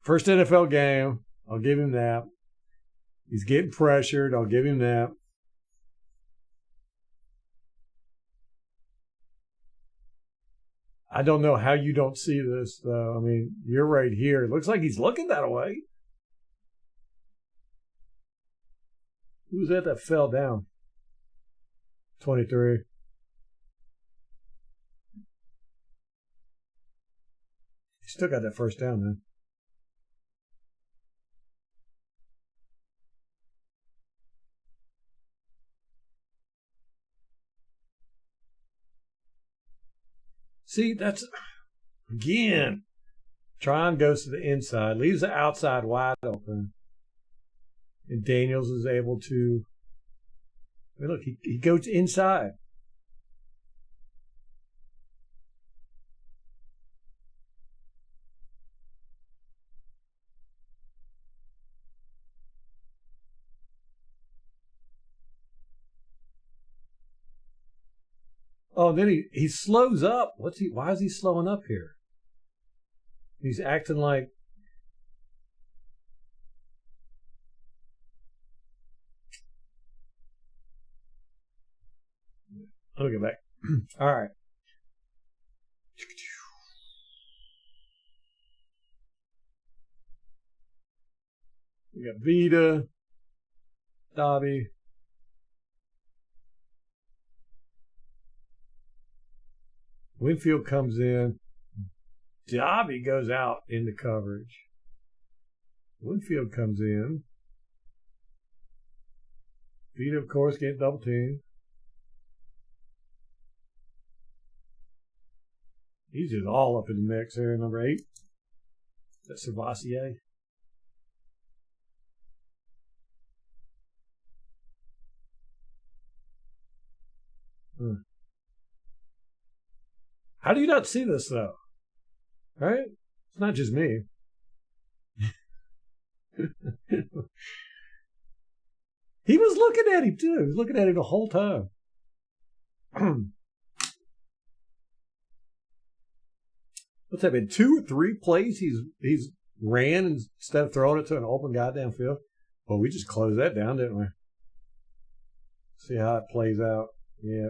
First NFL game, I'll give him that. He's getting pressured, I'll give him that. I don't know how you don't see this, though. I mean, you're right here. It looks like he's looking that way. Who was that fell down? 23. He still got that first down, then. See, that's, again, Tron goes to the inside, leaves the outside wide open. And Daniels is able to, I mean, look, he goes inside. Oh, and then he slows up. Why is he slowing up here? He's acting like, let me go back. All right. We got Vita, Dobby. Winfield comes in. Dobby goes out into coverage. Winfield comes in. Vita, of course, getting double teamed. He's just all up in the mix here, number 8. That's Servassier. How do you not see this, though? Right? It's not just me. He was looking at him, too. He was looking at him the whole time. What's that been? 2 or 3 plays he's ran instead of throwing it to an open goddamn field? Well, we just closed that down, didn't we? See how it plays out. Yeah.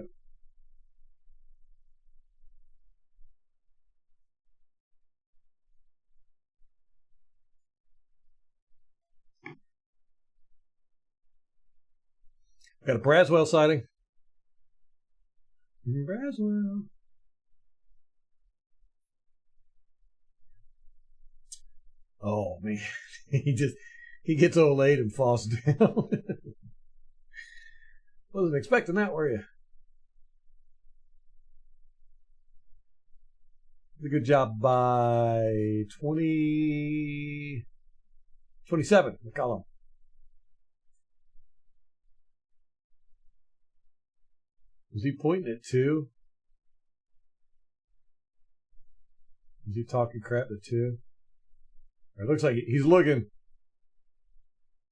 Got a Braswell sighting. Braswell. Oh man, he gets old late and falls down. Wasn't expecting that, were you? A good job by 27, McCollum. Was he pointing at 2? Was he talking crap at 2? Or it looks like he's looking.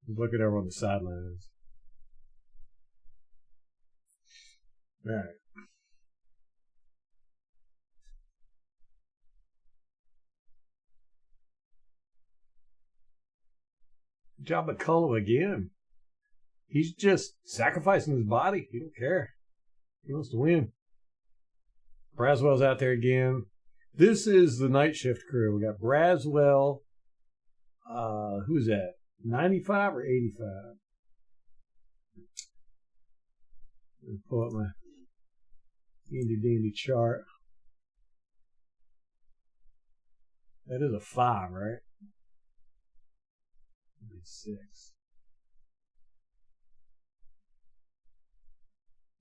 He's looking over on the sidelines. All right. Good job, McCollum again. He's just sacrificing his body. He don't care. He wants to win. Braswell's out there again. This is the night shift crew. We got Braswell. Who's that? 95 or 85? Let me pull up my handy dandy chart. That is a 5, right? 6.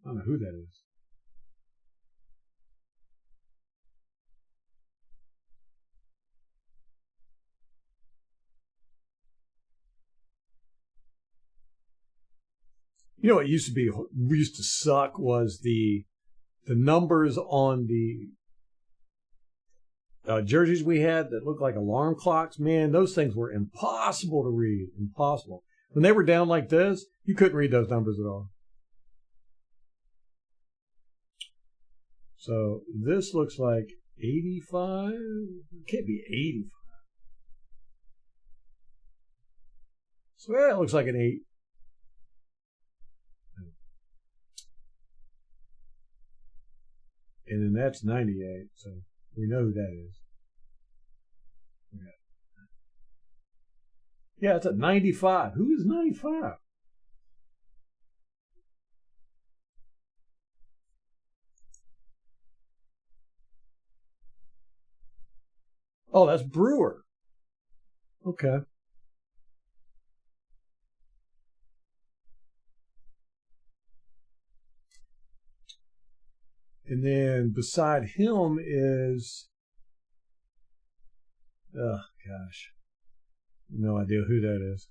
I don't know who that is. You know what used to suck was the numbers on the jerseys we had that looked like alarm clocks, man, those things were impossible to read. Impossible. When they were down like this, you couldn't read those numbers at all. So this looks like 85. It can't be 85. So yeah, it looks like an 8. And then that's 98. So we know who that is. Yeah, it's a 95. Who is 95? Oh, that's Brewer. Okay. And then beside him is, oh gosh, no idea who that is.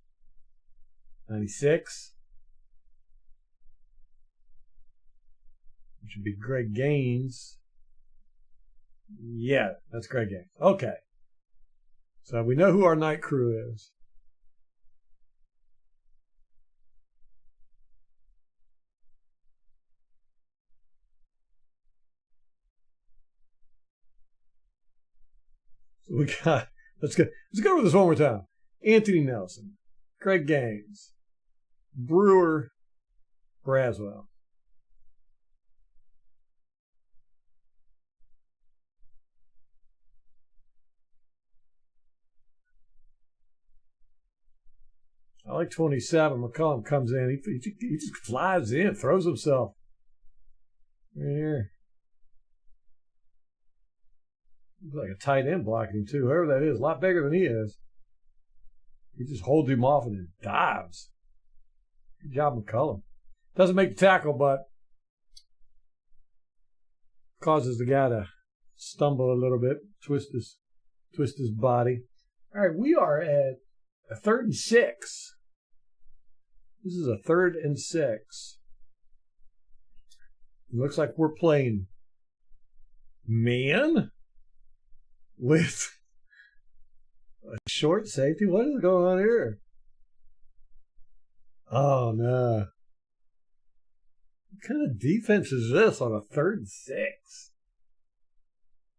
96. It should be Greg Gaines. Yeah, that's Greg Gaines. Okay. So we know who our night crew is. So we got, let's go over this one more time. Anthony Nelson, Greg Gaines, Brewer, Braswell. I like 27. McCollum comes in. He just flies in, throws himself. Right here. Looks like a tight end blocking him, too. Whoever that is, a lot bigger than he is. He just holds him off and then dives. Good job, McCullum. Doesn't make the tackle, but causes the guy to stumble a little bit, twist his body. All right, we are at a 3rd and 6. This is a 3rd and 6. It looks like we're playing man with a short safety. What is going on here? Oh, no. What kind of defense is this on a 3rd and 6?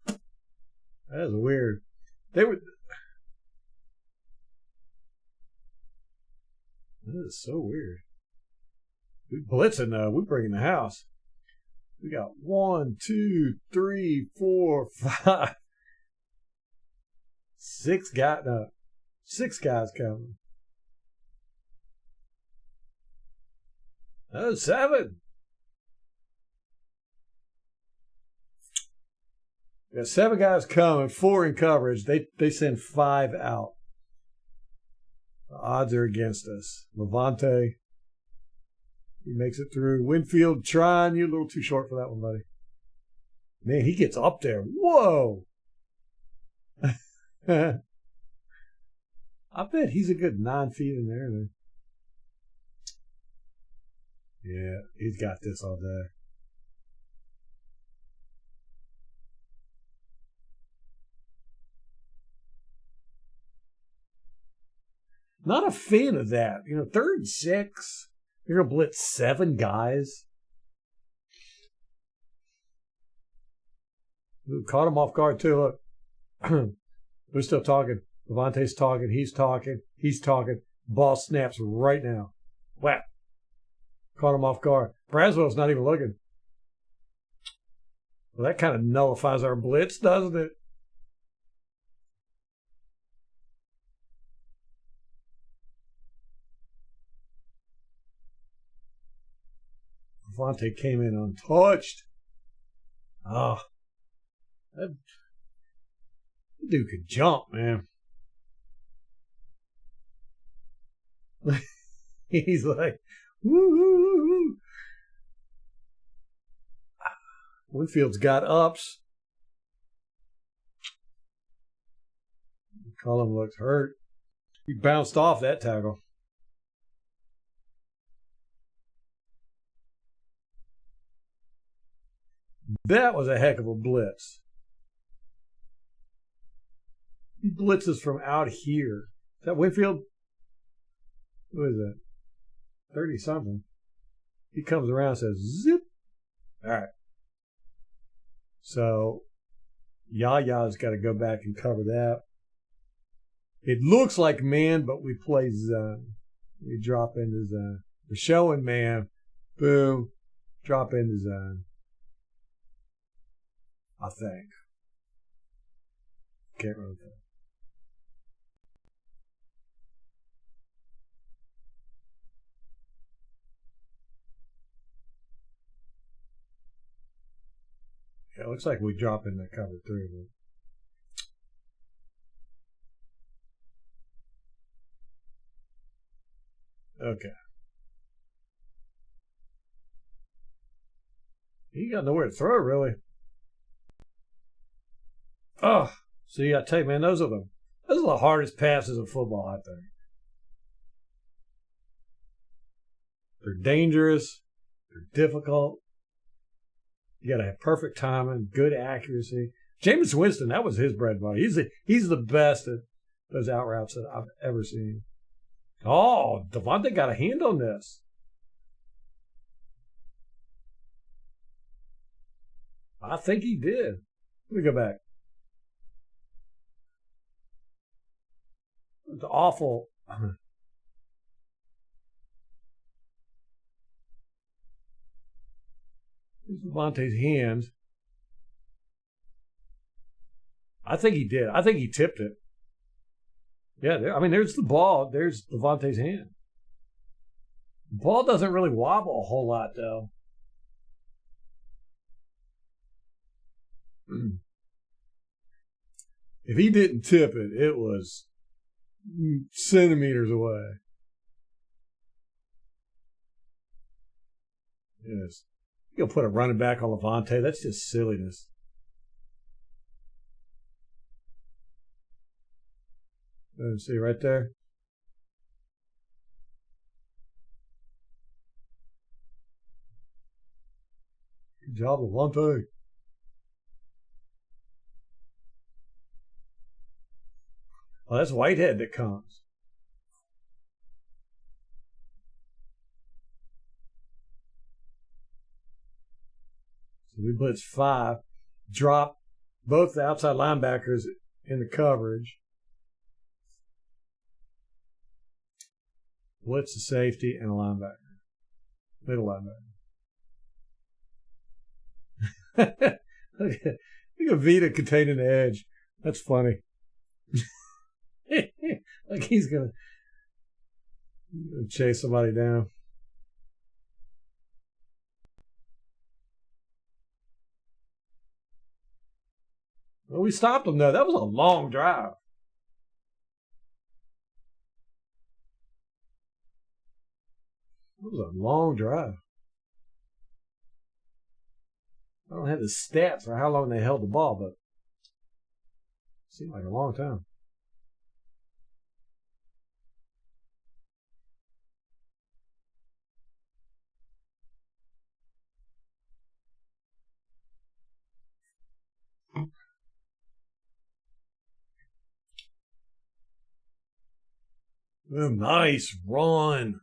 That is weird. That is so weird. We blitzing though. We bringing the house. We got 1, 2, 3, 4, 5, 6 guys. No, 6 guys coming. Oh, 7. We got 7 guys coming, 4 in coverage. They send 5 out. The odds are against us. Levante, he makes it through. Winfield trying. You're a little too short for that one, buddy. Man, he gets up there. Whoa. I bet he's a good 9 feet in there. Then. Yeah, he's got this all day. Not a fan of that. 3rd and 6. You're going to blitz 7 guys. Ooh, caught him off guard, too. Look. We're still talking. Levante's talking. He's talking. He's talking. Ball snaps right now. Whap. Caught him off guard. Braswell's not even looking. Well, that kind of nullifies our blitz, doesn't it? Levante came in untouched. Oh. That dude could jump, man. He's like, woo. Winfield's got ups. Cullum looks hurt. He bounced off that tackle. That was a heck of a blitz. He blitzes from out here. Is that Winfield? What is that? 30-something. He comes around and says, zip. All right. So, Yaya's got to go back and cover that. It looks like man, but we play zone. We drop into zone. We're showing man. Boom. Drop into zone. I think. Can't really tell. Yeah, it looks like we drop into cover 3. Okay. He got nowhere to throw, really. Oh, see, I tell you, man, those are the hardest passes in football, I think. They're dangerous. They're difficult. You got to have perfect timing, good accuracy. Jameis Winston, that was his bread and butter. He's the best at those out routes that I've ever seen. Oh, Devontae got a hand on this. I think he did. Let me go back. It's awful. Here's Devontae's hand. I think he did. I think he tipped it. Yeah, there's the ball. There's Devontae's hand. The ball doesn't really wobble a whole lot, though. If he didn't tip it, it was centimeters away. Yes. You'll put a running back on Levante. That's just silliness. Let's see right there. Good job, Levante. Oh, that's Whitehead that comes. So we blitz 5, drop both the outside linebackers in the coverage. Blitz a safety and a linebacker. Middle linebacker. Look at Vita containing the edge. That's funny. Like he's gonna chase somebody down. Well, we stopped him though. That was a long drive. That was a long drive. I don't have the stats for how long they held the ball, but it seemed like a long time. Nice run.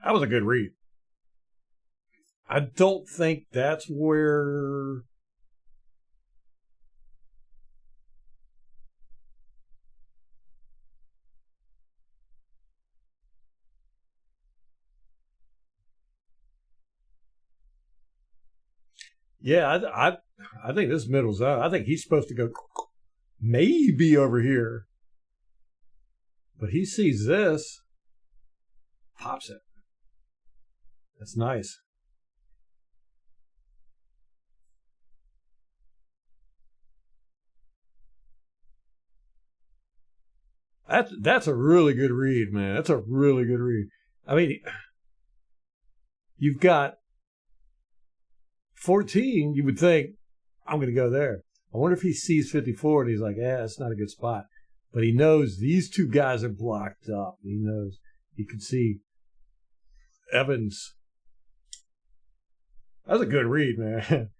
That was a good read. I don't think that's where. Yeah, I think this middle zone. I think he's supposed to go maybe over here. But he sees this, pops it. That's nice. That's a really good read, man. That's a really good read. I mean, you've got 14. You would think, I'm going to go there. I wonder if he sees 54 and he's like, that's not a good spot. But he knows these two guys are blocked up. He knows he can see Evans. That was a good read, man.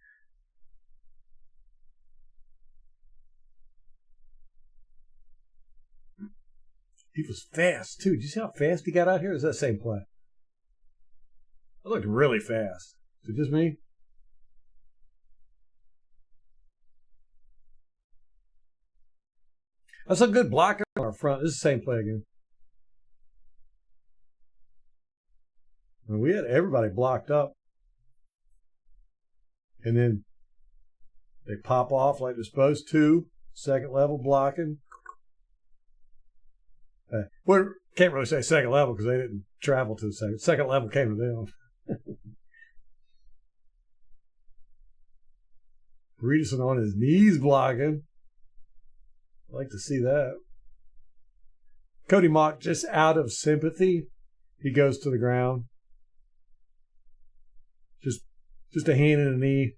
He was fast, too. Did you see how fast he got out here? Or is that the same play? It looked really fast. Is it just me? That's a good blocker on our front. This is the same play again. I mean, we had everybody blocked up. And then they pop off like they're supposed to. Second level blocking. We can't really say second level because they didn't travel to the second. Second level came to them. Breedison on his knees blocking. I like to see that. Cody Mock, just out of sympathy, he goes to the ground. Just a hand and a knee.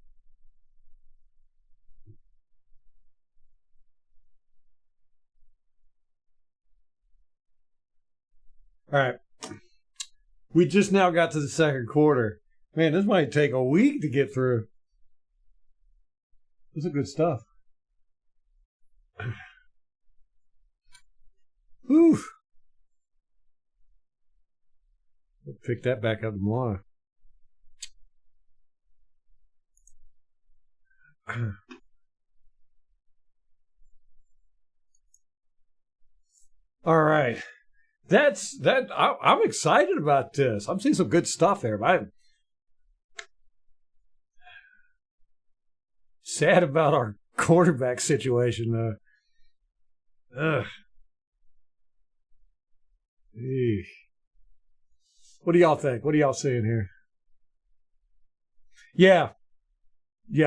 All right. We just now got to the second quarter. Man, this might take a week to get through. This is good stuff. Whew. We'll pick that back up tomorrow. All right. That's that. I'm excited about this. I'm seeing some good stuff there. But I'm sad about our quarterback situation, though. Ugh. Eesh. What do y'all think? What are y'all seeing here? Yeah,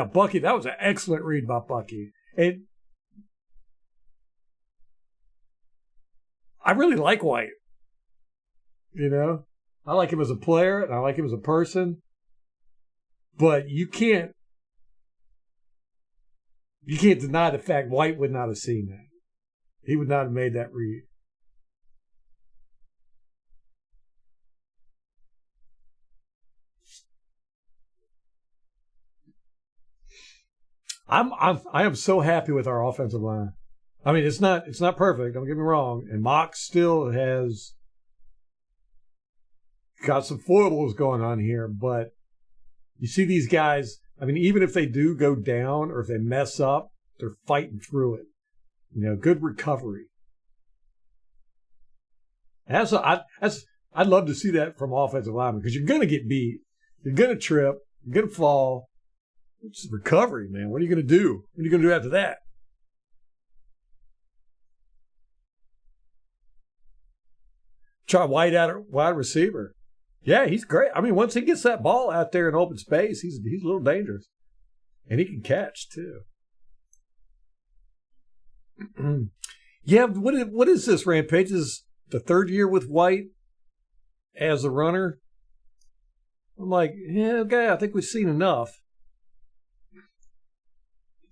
Bucky. That was an excellent read by Bucky. And I really like White. You know, I like him as a player and I like him as a person. But you can't deny the fact White would not have seen that. He would not have made that read. I am so happy with our offensive line. I mean, it's not perfect. Don't get me wrong. And Mock still has got some foibles going on here, but you see these guys. I mean, even if they do go down or if they mess up, they're fighting through it. You know, good recovery. I'd love to see that from offensive linemen because you're going to get beat, you're going to trip, you're going to fall. It's recovery, man. What are you going to do? What are you going to do after that? Try White out at wide receiver. Yeah, he's great. I mean, once he gets that ball out there in open space, he's a little dangerous. And he can catch, too. Yeah, what is this, Rampage? This is the third year with White as a runner? I'm like, yeah, okay, I think we've seen enough.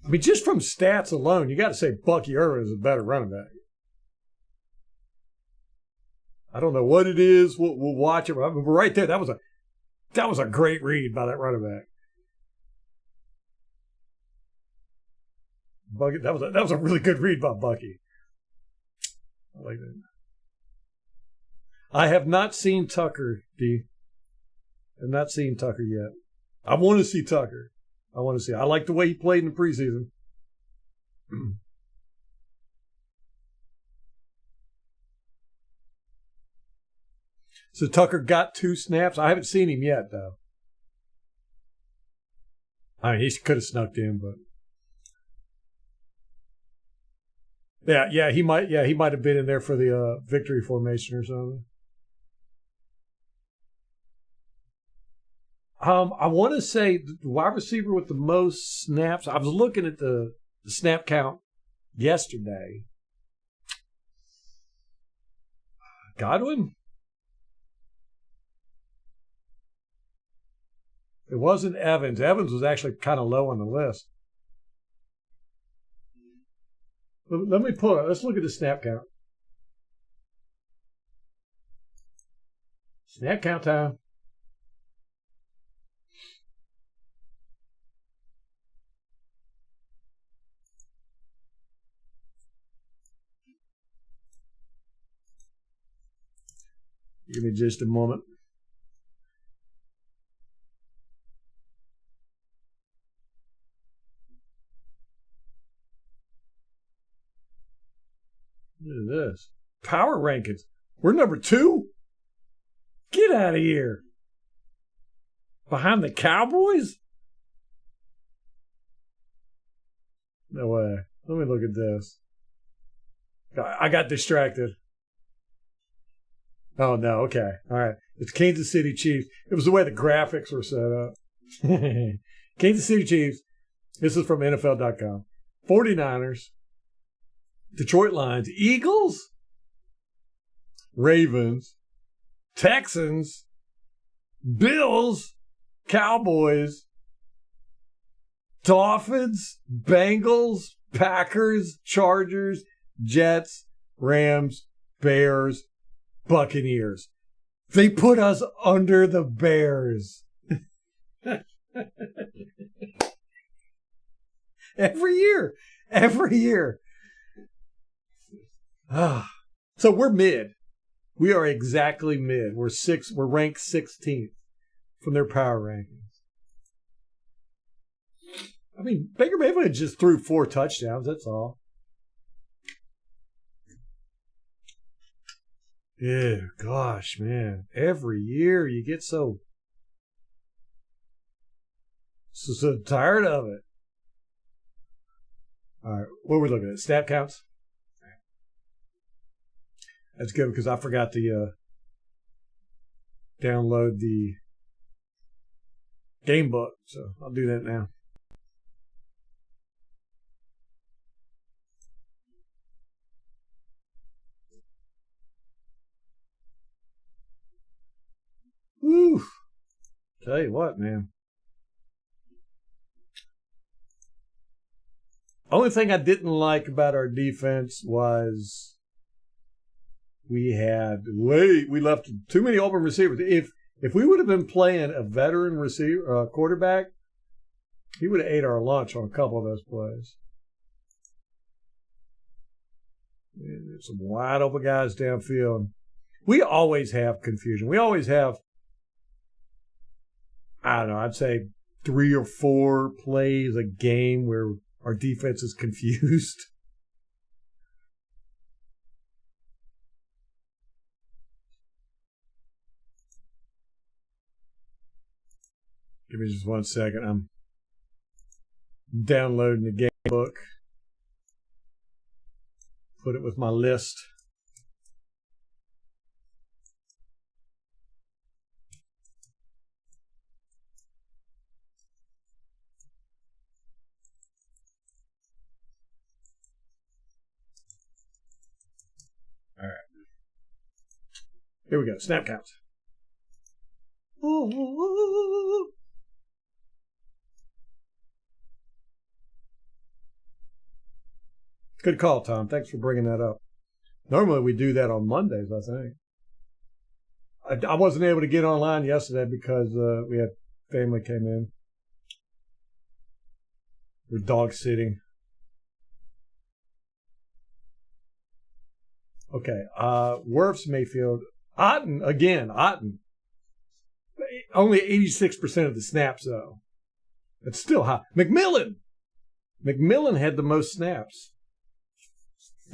I mean, just from stats alone, you got to say Bucky Irvin is a better running back. I don't know what it is. We'll watch it. But right there, that was a great read by that running back. Bucky, that was a really good read by Bucky. I like that. I have not seen Tucker, D. I've not seen Tucker yet. I want to see Tucker. I like the way he played in the preseason. So Tucker got 2 snaps. I haven't seen him yet, though. I mean, he could have snuck in, but yeah, he might have been in there for the victory formation or something. I want to say the wide receiver with the most snaps. I was looking at the snap count yesterday. Godwin? It wasn't Evans. Evans was actually kind of low on the list. Let me pull it. Let's look at the snap count. Snap count time. Give me just a moment. What is this? Power rankings. We're number 2? Get out of here. Behind the Cowboys? No way. Let me look at this. I got distracted. Oh, no. Okay. All right. It's Kansas City Chiefs. It was the way the graphics were set up. Kansas City Chiefs. This is from NFL.com. 49ers. Detroit Lions. Eagles. Ravens. Texans. Bills. Cowboys. Dolphins. Bengals. Packers. Chargers. Jets. Rams. Bears. Buccaneers. They put us under the Bears. Every year. Every year. So we're mid. We are exactly mid. We're ranked 16th from their power rankings. I mean, Baker Mayfield just threw 4 touchdowns. That's all. Yeah, gosh, man. Every year you get so tired of it. All right, what are we looking at? Stat counts? That's good because I forgot to download the game book, so I'll do that now. Woo! Tell you what, man. Only thing I didn't like about our defense was we left too many open receivers. If we would have been playing a veteran receiver quarterback, he would have ate our lunch on a couple of those plays. There's some wide open guys downfield. We always have confusion. We always have, I don't know, I'd say 3 or 4 plays a game where our defense is confused. Give me just 1 second. I'm downloading the game book. Put it with my list. All right. Here we go. Snap counts. Good call, Tom. Thanks for bringing that up. Normally we do that on Mondays, I think. I wasn't able to get online yesterday because we had family came in. We're dog sitting. Okay. Wirfs, Mayfield. Otten. Only 86% of the snaps, though. That's still high. McMillan had the most snaps.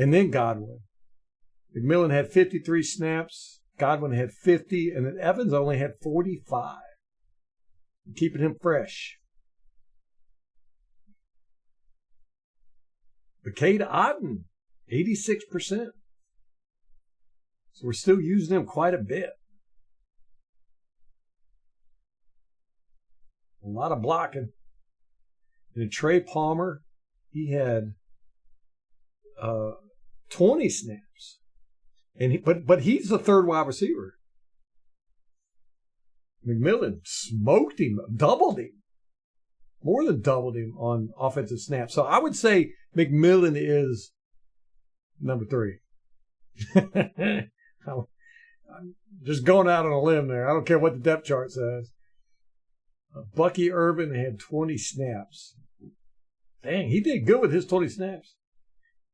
And then Godwin. McMillan had 53 snaps. Godwin had 50. And then Evans only had 45. Keeping him fresh. But Cade Otten, 86%. So we're still using him quite a bit. A lot of blocking. And then Trey Palmer, he had 20 snaps. And but he's the third wide receiver. McMillan smoked him, doubled him. More than doubled him on offensive snaps. So I would say McMillan is number 3. I'm just going out on a limb there. I don't care what the depth chart says. Bucky Irvin had 20 snaps. Dang, he did good with his 20 snaps.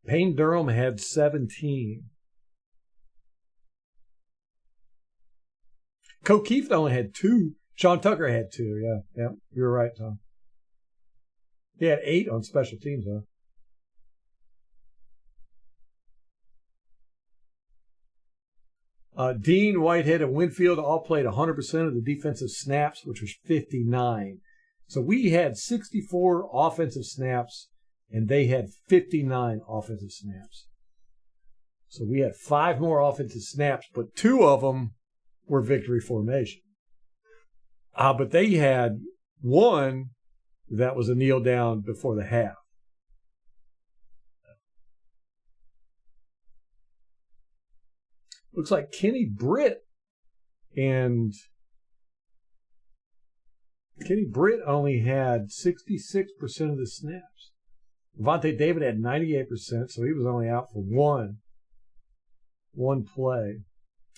Payne Durham had 17. Keefe only had 2. Sean Tucker had 2. Yeah. You're right, Tom. He had 8 on special teams, though. Dean, Whitehead, and Winfield all played 100% of the defensive snaps, which was 59. So we had 64 offensive snaps, and they had 59 offensive snaps. So we had 5 more offensive snaps, but 2 of them were victory formation. But they had 1 that was a kneel down before the half. Looks like Kenny Britt only had 66% of the snaps. Vontae David had 98%, so he was only out for one play.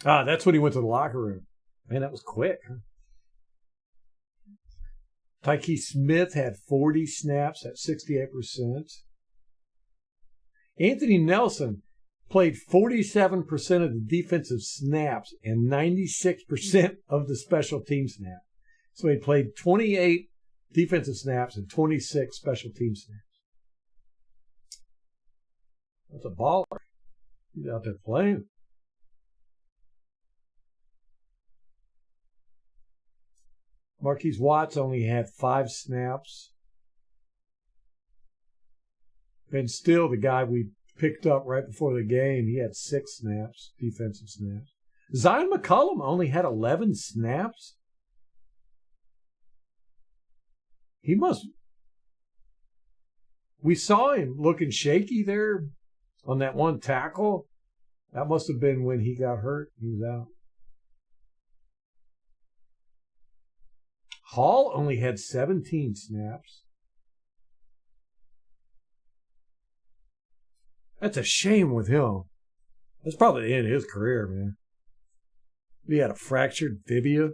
That's when he went to the locker room. Man, that was quick. Huh? Tyke Smith had 40 snaps at 68%. Anthony Nelson played 47% of the defensive snaps and 96% of the special team snaps. So he played 28 defensive snaps and 26 special team snaps. That's a baller. He's out there playing. Marquise Watts only had 5 snaps. And still, the guy we picked up right before the game, he had 6 snaps, defensive snaps. Zion McCollum only had 11 snaps. We saw him looking shaky there on that one tackle. That must have been when he got hurt. He was out. Hall only had 17 snaps. That's a shame with him. That's probably the end of his career, man. He had a fractured tibia.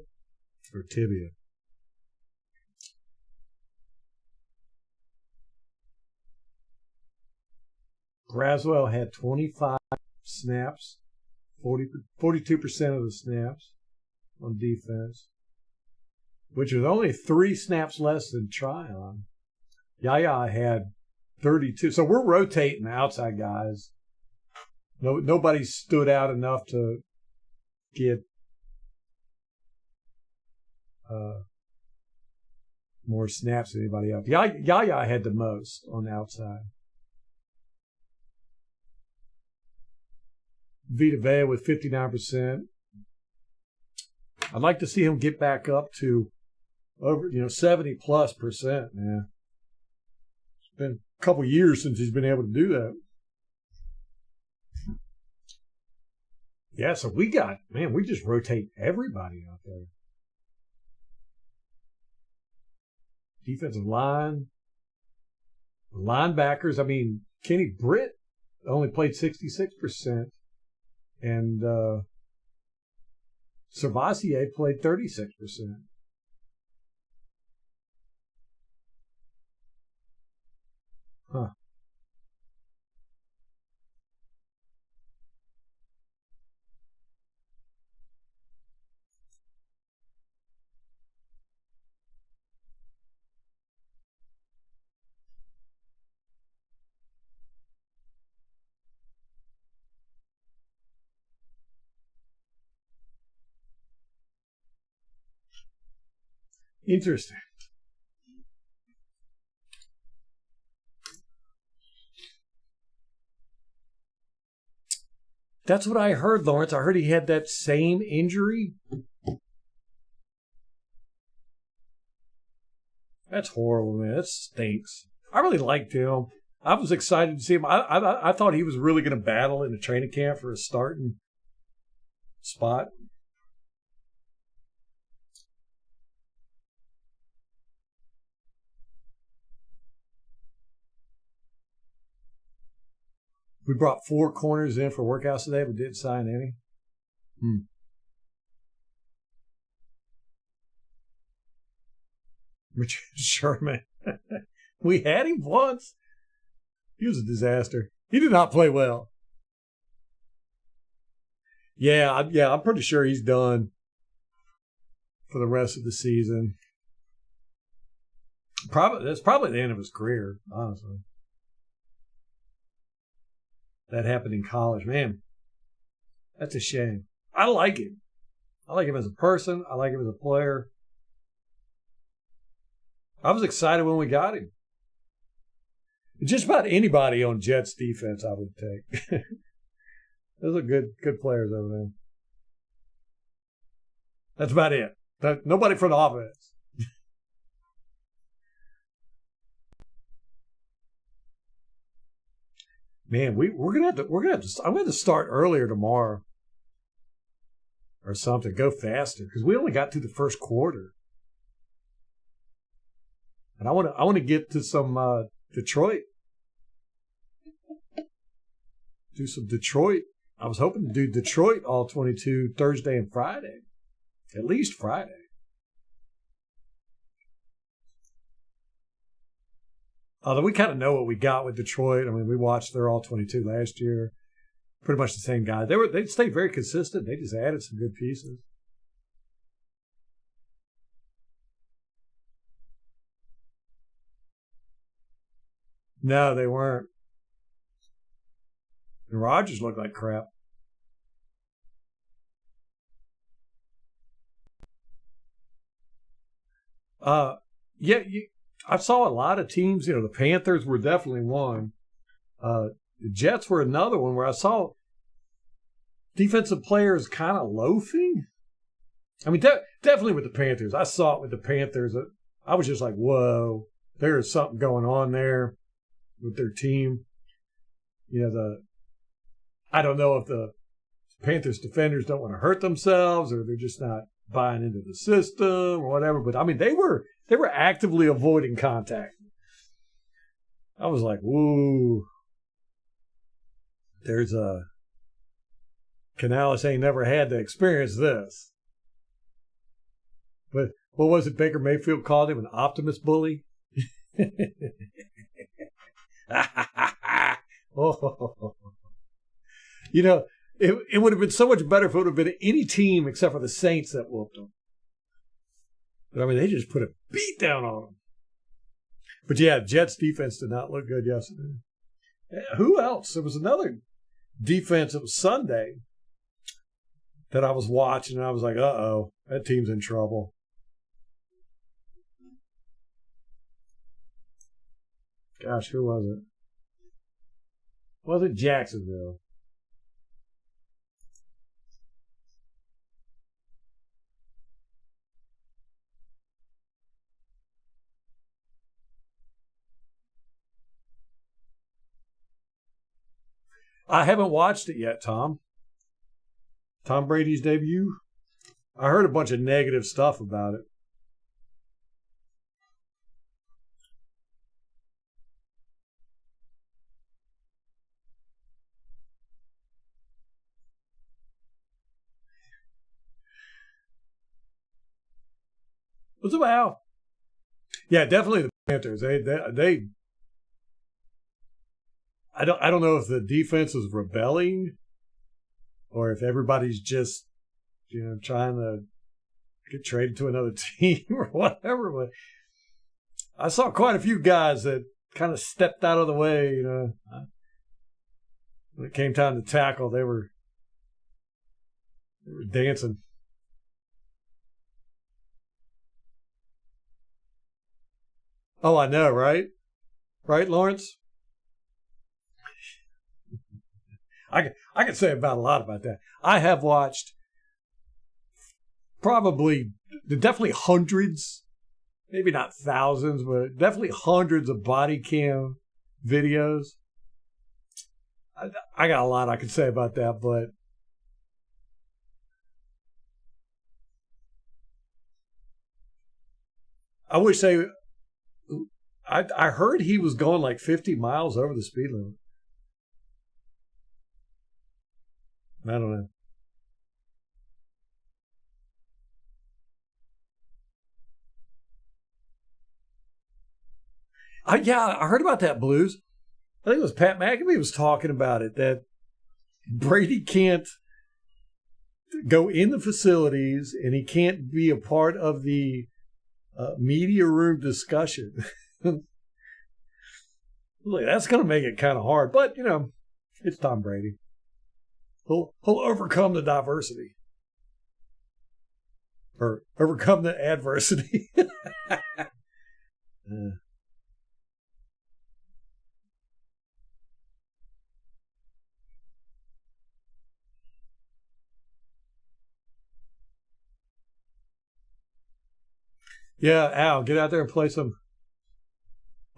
Braswell had 25 snaps, 42% of the snaps on defense, which was only 3 snaps less than Tryon. Yaya had 32. So we're rotating the outside guys. Nobody stood out enough to get more snaps than anybody else. Yaya had the most on the outside. Vita Vea with 59%. I'd like to see him get back up to over 70+%, man. It's been a couple years since he's been able to do that. Yeah, so we just rotate everybody out there. Defensive line, linebackers. I mean, Kenny Britt only played 66%, and Servassier played 36%. Huh. Interesting. That's what I heard, Lawrence. I heard he had that same injury. That's horrible, man. That stinks. I really liked him. I was excited to see him. I thought he was really going to battle in the training camp for a starting spot. We brought 4 corners in for workouts today, but didn't sign any. Richard Sherman. We had him once. He was a disaster. He did not play well. Yeah, I'm pretty sure he's done. for the rest of the season. That's probably the end of his career, honestly. That happened in college. Man, that's a shame. I like him. I like him as a person. I like him as a player. I was excited when we got him. Just about anybody on Jets defense I would take. Those are good players over there. That's about it. Nobody for the offense. Man, we're gonna have to. I'm gonna have to start earlier tomorrow, or something. Go faster because we only got to the first quarter, and I want to get to some Detroit. Do some Detroit. I was hoping to do Detroit all 22 Thursday and Friday, at least Friday. Although we kind of know what we got with Detroit. I mean, we watched their all-22 last year. Pretty much the same guy. They stayed very consistent. They just added some good pieces. No, they weren't. And Rodgers looked like crap. Yeah, I saw a lot of teams. The Panthers were definitely one. The Jets were another one where I saw defensive players kind of loafing. I mean, definitely with the Panthers. I saw it with the Panthers. I was just like, whoa, there is something going on there with their team. I don't know if the Panthers defenders don't want to hurt themselves or they're just not buying into the system or whatever. But I mean, they were actively avoiding contact. I was like, woo. There's Canales ain't never had to experience this. But what was it Baker Mayfield called him? An optimist bully? Oh. It would have been so much better if it would have been any team except for the Saints that whooped them. But I mean, they just put a beat down on them. But yeah, Jets defense did not look good yesterday. Who else? There was another defense. It was Sunday that I was watching, and I was like, uh-oh, that team's in trouble. Gosh, who was it? Was it Jacksonville? I haven't watched it yet, Tom. Tom Brady's debut. I heard a bunch of negative stuff about it. What's about? Yeah, definitely the Panthers. They I don't know if the defense is rebelling or if everybody's just trying to get traded to another team or whatever. But I saw quite a few guys that kind of stepped out of the way. When it came time to tackle, they were dancing. Oh, I know, right? Right, Lawrence? I can say about a lot about that. I have watched definitely hundreds, maybe not thousands, but definitely hundreds of body cam videos. I got a lot I could say about that, but I wish I heard he was going like 50 miles over the speed limit. I don't know. I heard about that, Blues. I think it was Pat McAfee was talking about it, that Brady can't go in the facilities, and he can't be a part of the media room discussion. Like, that's going to make it kind of hard. But, it's Tom Brady. He'll overcome the diversity. Or overcome the adversity. Yeah, Al, get out there and play some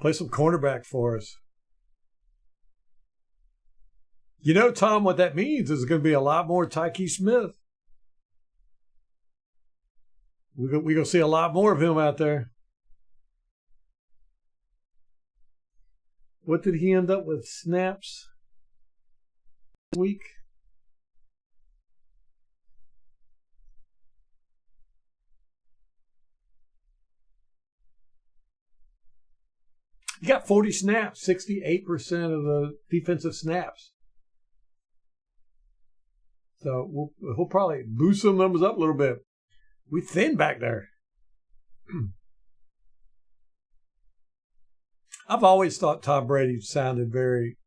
cornerback for us. Tom, what that means is going to be a lot more Tyke Smith. We're going to see a lot more of him out there. What did he end up with? Snaps this week? He got 40 snaps, 68% of the defensive snaps. So he'll probably boost some numbers up a little bit. We thin back there. I've always thought Tom Brady sounded very...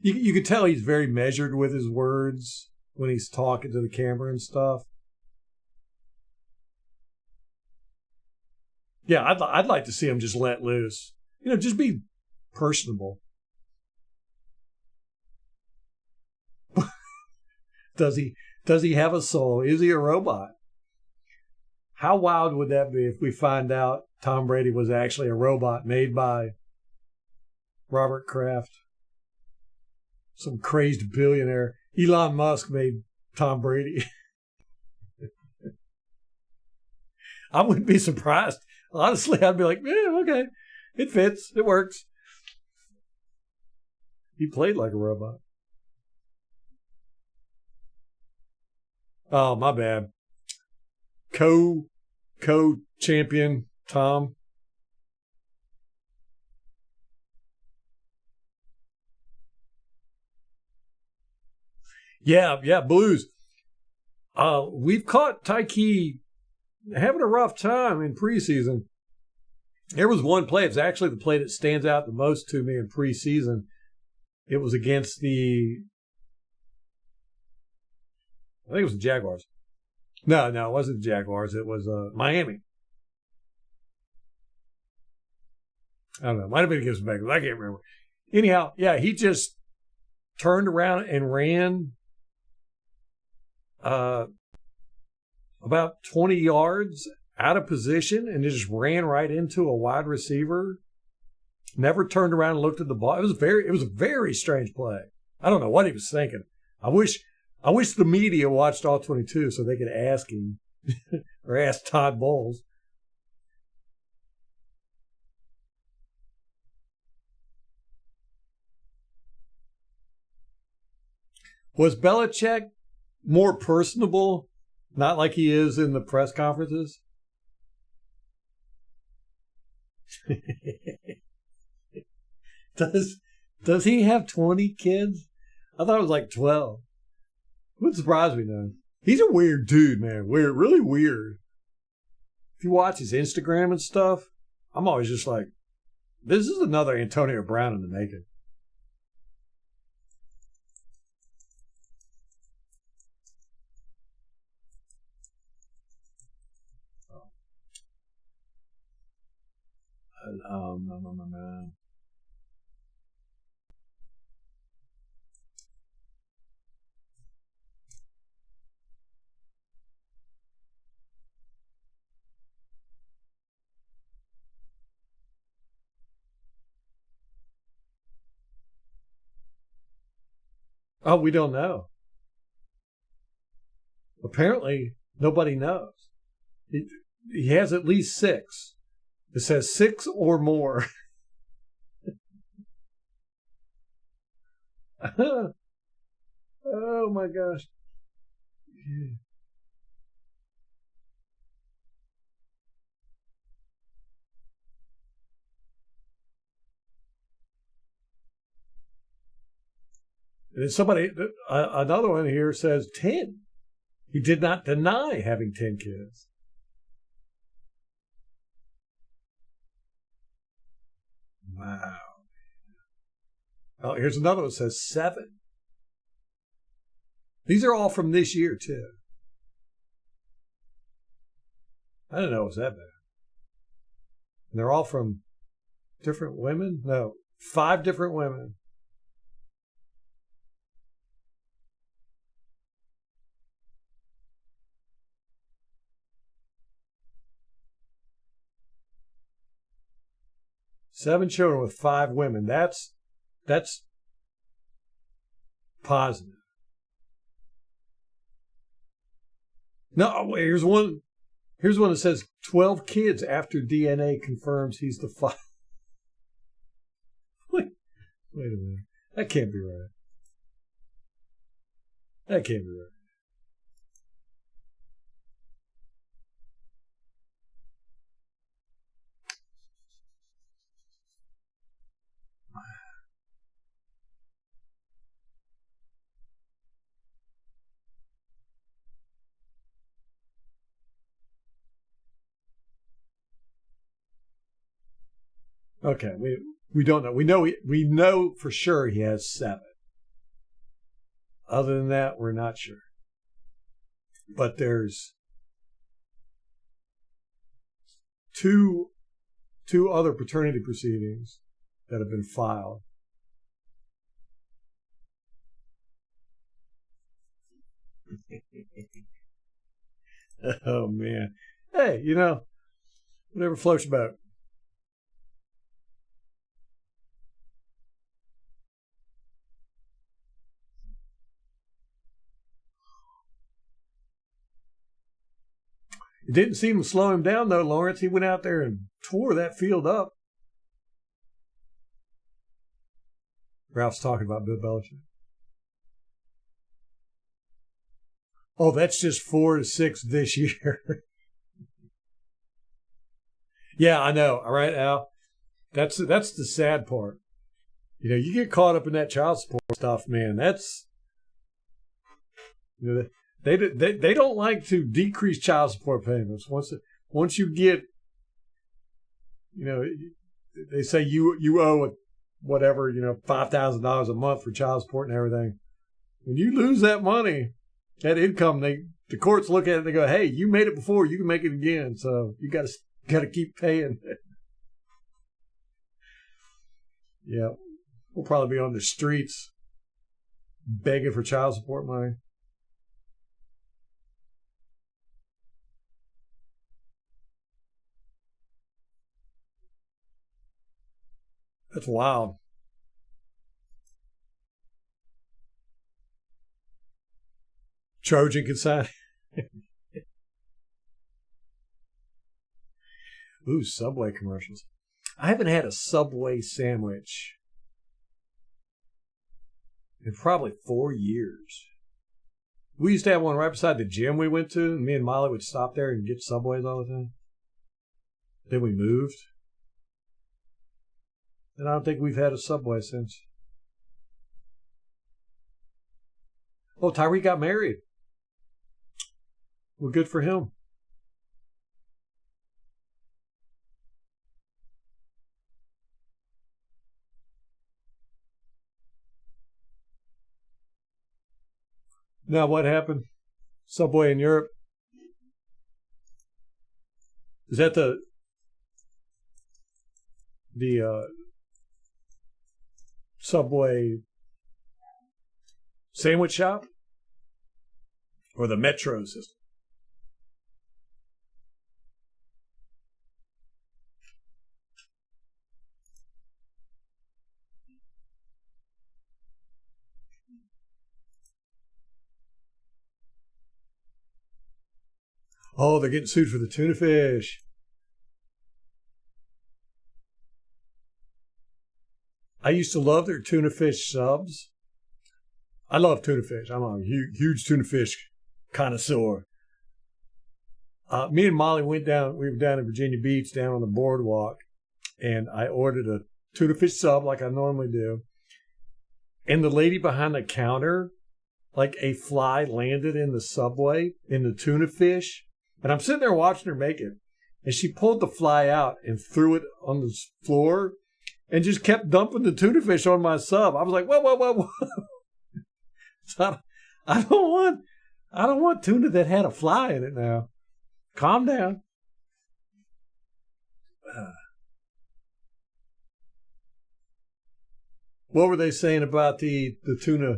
You could tell he's very measured with his words when he's talking to the camera and stuff. Yeah, I'd like to see him just let loose. Just be personable. Does he have a soul? Is he a robot? How wild would that be if we find out Tom Brady was actually a robot made by Robert Kraft? Some crazed billionaire. Elon Musk made Tom Brady. I wouldn't be surprised. Honestly, I'd be like, yeah, okay. It fits. It works. He played like a robot. Oh, my bad. Co-champion Tom. Yeah, Blues. We've caught Tyke having a rough time in preseason. There was one play. It's actually the play that stands out the most to me in preseason. It was against I think it was the Jaguars. No, it wasn't the Jaguars. It was Miami. I don't know. Might have been against the Bengals. I can't remember. Anyhow, yeah, he just turned around and ran about 20 yards out of position and just ran right into a wide receiver. Never turned around and looked at the ball. It was a very strange play. I don't know what he was thinking. I wish the media watched all 22 so they could ask him or ask Todd Bowles. Was Belichick more personable, not like he is in the press conferences? Does he have 20 kids? I thought it was like 12. Wouldn't surprise me, though. He's a weird dude, man. Weird, really weird. If you watch his Instagram and stuff, I'm always just like, this is another Antonio Brown in the making. No. Oh, we don't know. Apparently, nobody knows. He has at least 6. It says 6 or more. Oh my gosh. And somebody, another one here says 10. He did not deny having 10 kids. Wow. Oh, here's another one that says 7. These are all from this year, too. I didn't know it was that bad. And they're all from different women? No, 5 different women. Seven children with 5 women. That's positive. No, here's one. Here's one that says 12 kids after DNA confirms he's the father. Wait a minute. That can't be right. That can't be right. Okay, we don't know. We know for sure he has 7. Other than that, we're not sure. But there's two other paternity proceedings that have been filed. Oh man. Hey, whatever floats your boat. It didn't seem to slow him down, though, Lawrence. He went out there and tore that field up. Ralph's talking about Bill Belichick. Oh, that's just 4 to 6 this year. Yeah, I know. All right, Al. That's the sad part. You get caught up in that child support stuff, man. That's They don't like to decrease child support payments. Once you get, they say you owe whatever, $5,000 a month for child support and everything. When you lose that money, that income, the courts look at it and they go, hey, you made it before, you can make it again. So you got to keep paying. Yeah, we'll probably be on the streets begging for child support money. That's wild. Trojan consignment. Ooh, Subway commercials. I haven't had a Subway sandwich in probably 4 years. We used to have one right beside the gym we went to, and me and Molly would stop there and get Subways all the time. Then we moved. And I don't think we've had a Subway since. Oh, Tyree got married. Well, good for him. Now, what happened? Subway in Europe? Is that the Subway sandwich shop? Or the Metro system? Oh, they're getting sued for the tuna fish. I used to love their tuna fish subs. I love tuna fish. I'm a huge tuna fish connoisseur. Me and Molly we were down in Virginia Beach, down on the boardwalk, and I ordered a tuna fish sub like I normally do. And the lady behind the counter, like a fly landed in the Subway in the tuna fish. And I'm sitting there watching her make it. And she pulled the fly out and threw it on the floor and just kept dumping the tuna fish on my sub. I was like, whoa. So I don't want tuna that had a fly in it now. Calm down. What were they saying about the tuna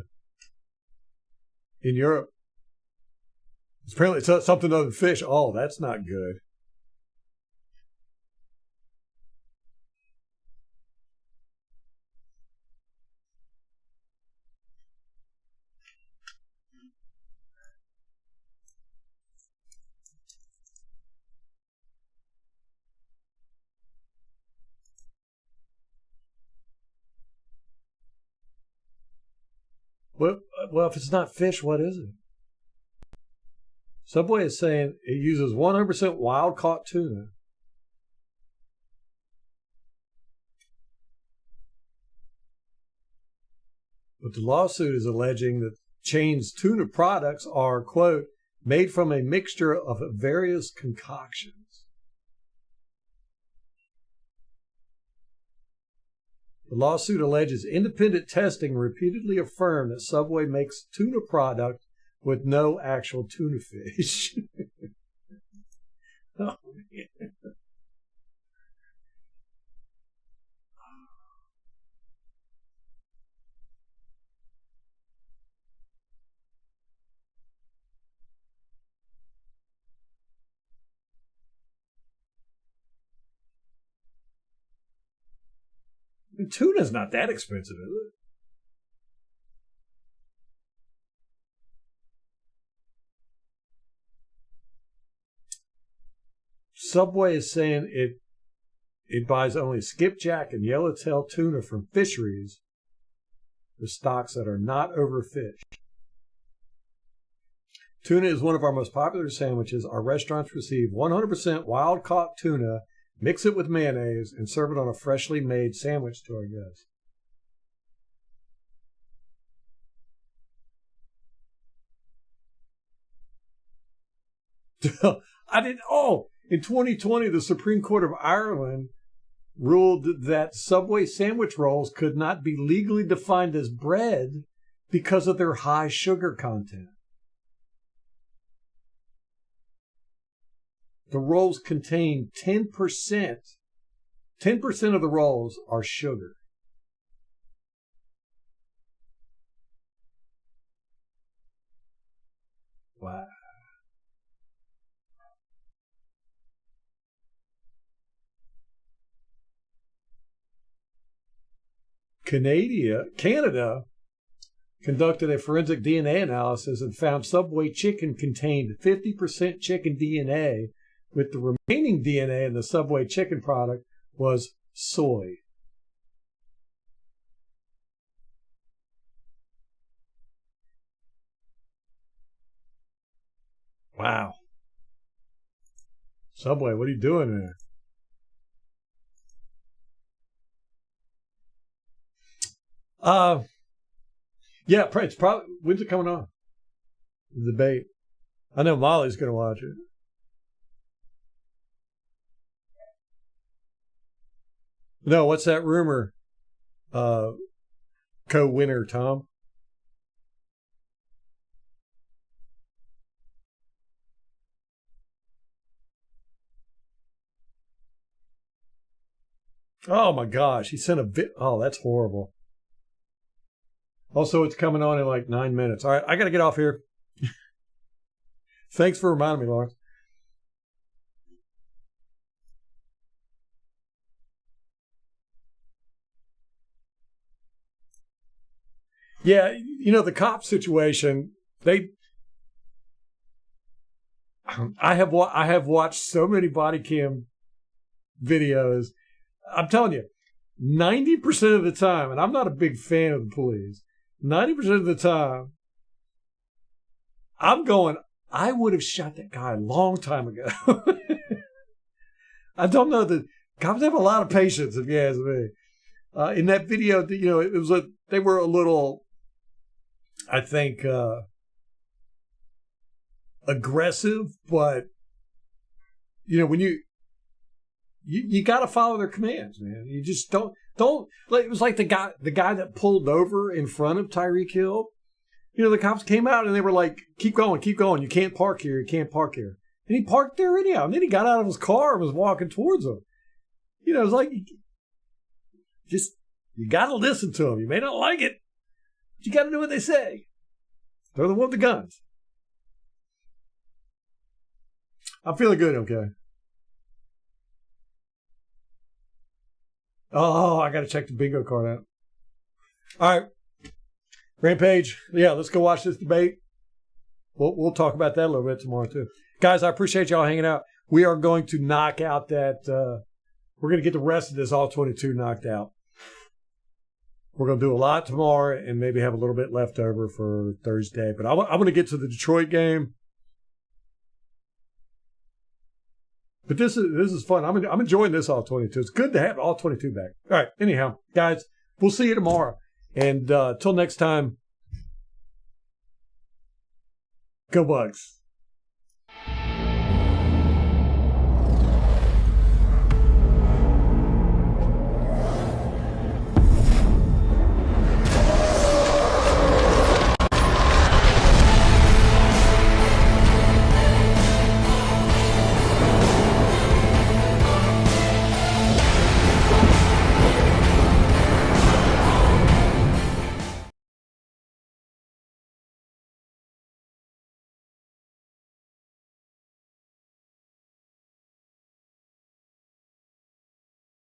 in Europe? Apparently it's something other than fish. Oh, that's not good. Well, if it's not fish, what is it? Subway is saying it uses 100% wild-caught tuna. But the lawsuit is alleging that chain's tuna products are, quote, made from a mixture of various concoctions. The lawsuit alleges independent testing repeatedly affirmed that Subway makes tuna product with no actual tuna fish. Oh, man. And tuna's not that expensive, is it? Subway is saying it buys only skipjack and yellowtail tuna from fisheries with stocks that are not overfished. Tuna is one of our most popular sandwiches. Our restaurants receive 100% wild-caught tuna, mix it with mayonnaise, and serve it on a freshly made sandwich to our guests. In 2020, the Supreme Court of Ireland ruled that Subway sandwich rolls could not be legally defined as bread because of their high sugar content. The rolls contain 10%. 10% of the rolls are sugar. Wow. Canada conducted a forensic DNA analysis and found Subway chicken contained 50% chicken DNA, with the remaining DNA in the Subway chicken product was soy. Wow. Subway, what are you doing there? Yeah, it's probably, when's it coming on? The debate. I know Molly's going to watch it. No, what's that rumor? Co-winner, Tom? Oh my gosh, he sent a bit. Oh, that's horrible. Also, it's coming on in like 9 minutes. All right, I got to get off here. Thanks for reminding me, Lawrence. Yeah, the cop situation, I have watched so many body cam videos. I'm telling you, 90% of the time, and I'm not a big fan of the police, 90% of the time, I'm going, I would have shot that guy a long time ago. I don't know that cops have a lot of patience, if you ask me. in that video, it was they were a little, I think, aggressive, but when you got to follow their commands, man. You just don't. It was like the guy that pulled over in front of Tyreek Hill. The cops came out and they were like, keep going. You can't park here. And he parked there anyhow. And then he got out of his car and was walking towards them. It's like, you got to listen to them. You may not like it, but you got to do what they say. They're the one with the guns. I'm feeling good, okay? Oh, I got to check the bingo card out. All right. Rampage. Yeah, let's go watch this debate. We'll talk about that a little bit tomorrow, too. Guys, I appreciate y'all hanging out. We are going to knock out that. We're going to get the rest of this all 22 knocked out. We're going to do a lot tomorrow and maybe have a little bit left over for Thursday. But I want to get to the Detroit game. But this is fun. I'm enjoying this all 22. It's good to have all 22 back. All right. Anyhow, guys, we'll see you tomorrow. And till next time, go Bugs.